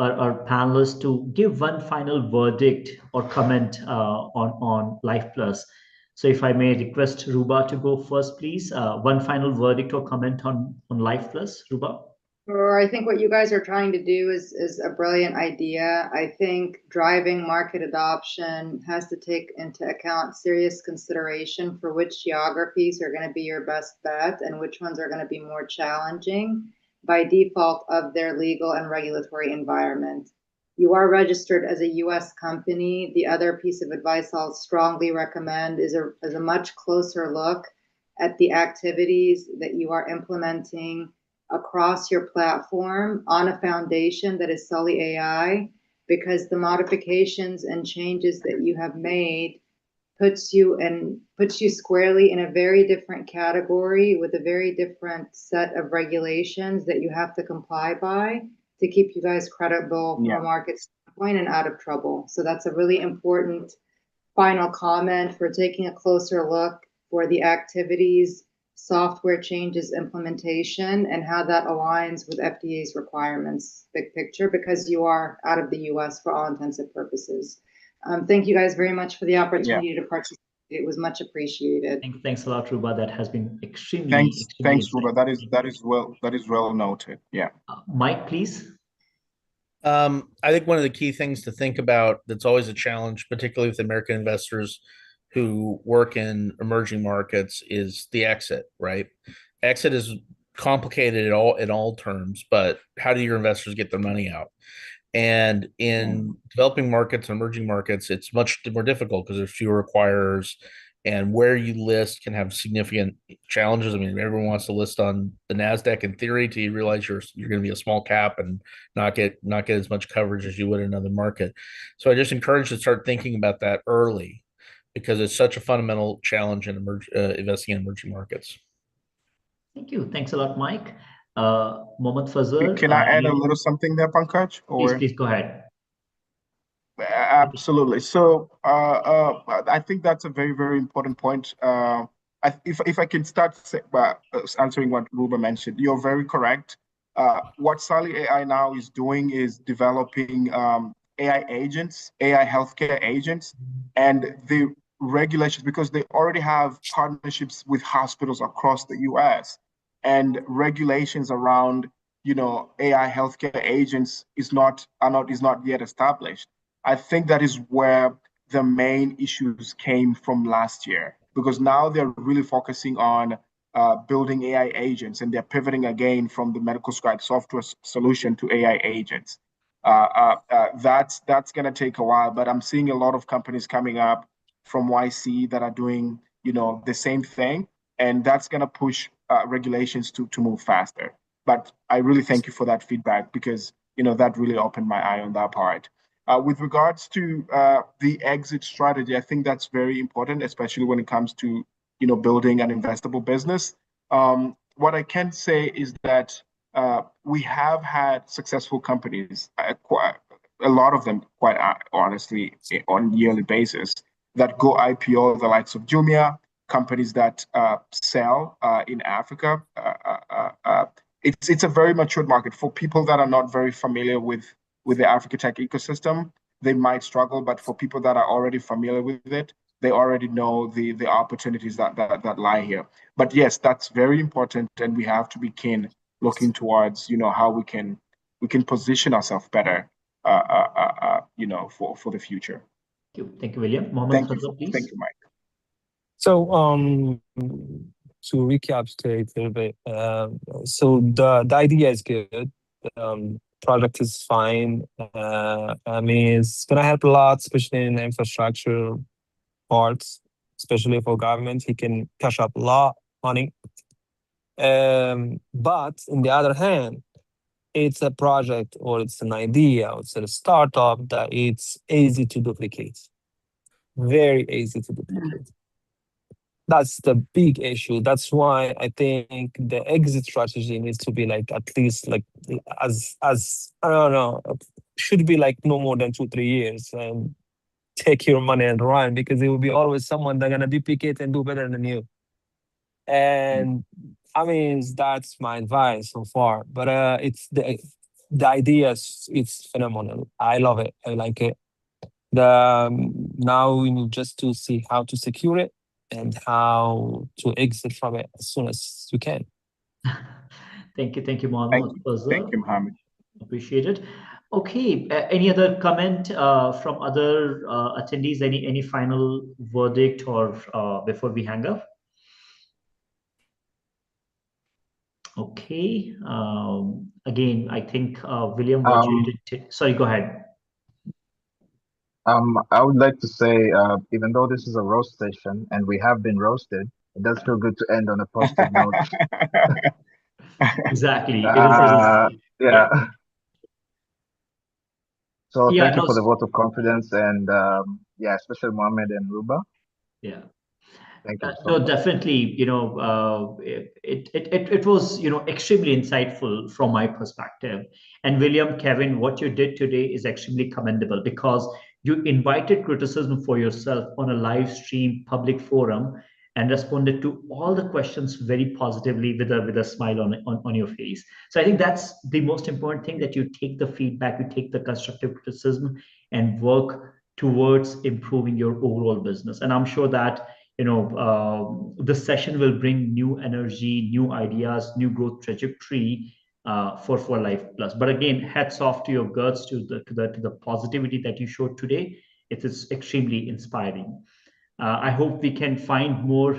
our panelists to give one final verdict or comment on LyfPlus. So if I may request Ruba to go first, please. One final verdict or comment on LyfPlus, Ruba. Or I think what you guys are trying to do is a brilliant idea. I think driving market adoption has to take into account serious consideration for which geographies are going to be your best bet and which ones are going to be more challenging by default of their legal and regulatory environment. You are registered as a US company. The other piece of advice I'll strongly recommend is a much closer look at the activities that you are implementing across your platform on a foundation that is solely AI, because the modifications and changes that you have made puts you squarely in a very different category with a very different set of regulations that you have to comply by to keep you guys credible from a market standpoint and out of trouble. So that's a really important final comment for taking a closer look for the activities, software changes, implementation, and how that aligns with FDA's requirements, big picture, because you are out of the US for all intents and purposes. Thank you guys very much for the opportunity to participate. It was much appreciated. Thanks a lot, Ruba. That has been extremely. Thanks, Ruba. That is well noted. Yeah. Mike, please. I think one of the key things to think about that's always a challenge, particularly with American investors who work in emerging markets, is the exit, right? Exit is complicated in all terms, but how do your investors get their money out? And in developing markets, emerging markets, it's much more difficult because there's fewer acquirers, and where you list can have significant challenges. I mean, everyone wants to list on the NASDAQ in theory till you realize you're going to be a small cap and not get as much coverage as you would in another market. So I just encourage you to start thinking about that early, because it's such a fundamental challenge in investing in emerging markets. Thank you. Thanks a lot, Mike. Mohamed Fazr. Can I add a little something there, Pankaj? Please go ahead. Absolutely. So I think that's a very, very important point. If I can start answering what Ruba mentioned, you're very correct. What Sally AI now is doing is developing AI agents, AI healthcare agents, and the regulations, because they already have partnerships with hospitals across the US, and regulations around AI healthcare agents is not yet established. I think that is where the main issues came from last year, because now they're really focusing on building AI agents, and they're pivoting again from the medical scribe software solution to AI agents. That's going to take a while, but I'm seeing a lot of companies coming up from YC that are doing the same thing, and that's going to push regulations to move faster. But I really thank you for that feedback, because that really opened my eye on that part. With regards to the exit strategy, I think that's very important, especially when it comes to building an investable business. What I can say is that we have had successful companies, a lot of them, quite honestly, on a yearly basis, that go IPO, the likes of Jumia, companies that sell in Africa. It's a very mature market. For people that are not very familiar with the Africa tech ecosystem, they might struggle, but for people that are already familiar with it, they already know the opportunities that lie here. But yes, that's very important, and we have to be keen looking towards how we can position ourselves better for the future. Thank you, William. Mohamed Fazr, please. Thank you, Mike. So to recap a little bit, so the idea is good. Product is fine. I mean, it's gonna help a lot, especially in infrastructure parts, especially for government. He can cash up a lot of money. But on the other hand, it's a project or it's an idea or it's a startup that it's easy to duplicate. Very easy to duplicate. That's the big issue. That's why I think the exit strategy needs to be like at least like as I don't know, should be like no more than 2-3 years and take your money and run, because there will be always someone that's gonna duplicate and do better than you. And I mean that's my advice so far. But it's the idea it's phenomenal. I love it. I like it. Now we need just to see how to secure it and how to exit from it as soon as we can. Thank you, Mohamed Thank you, Fazr. Mohammed. Appreciate it. Okay, any other comment from other attendees? Any final verdict or before we hang up? Okay. Again, I think William, what you did. Sorry, go ahead. I would like to say, even though this is a roast session and we have been roasted, it does feel good to end on a positive note. Exactly. Yeah. So Yeah, thank you no, for the vote of confidence, and yeah, especially Mohammed and Ruba. yeah. Thank you so No, much. definitely, it was, extremely insightful from my perspective. And William, Kevin, what you did today is extremely commendable, because you invited criticism for yourself on a live stream public forum and responded to all the questions very positively with a smile on your face. So I think that's the most important thing, that you take the feedback, you take the constructive criticism and work towards improving your overall business. And I'm sure that this session will bring new energy, new ideas, new growth trajectory for LyfPlus. But again, hats off to your guts, to the positivity that you showed today. It is extremely inspiring. I hope we can find more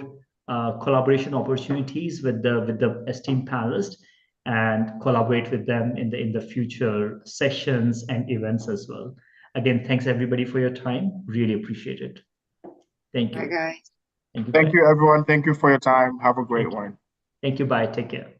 collaboration opportunities with the esteemed panelists and collaborate with them in the future sessions and events as well. Again, thanks everybody for your time. Really appreciate it. Thank you. Bye, guys. Thank you. Thank you, everyone. Thank you for your time. Have a great one. Thank you. Bye. Take care.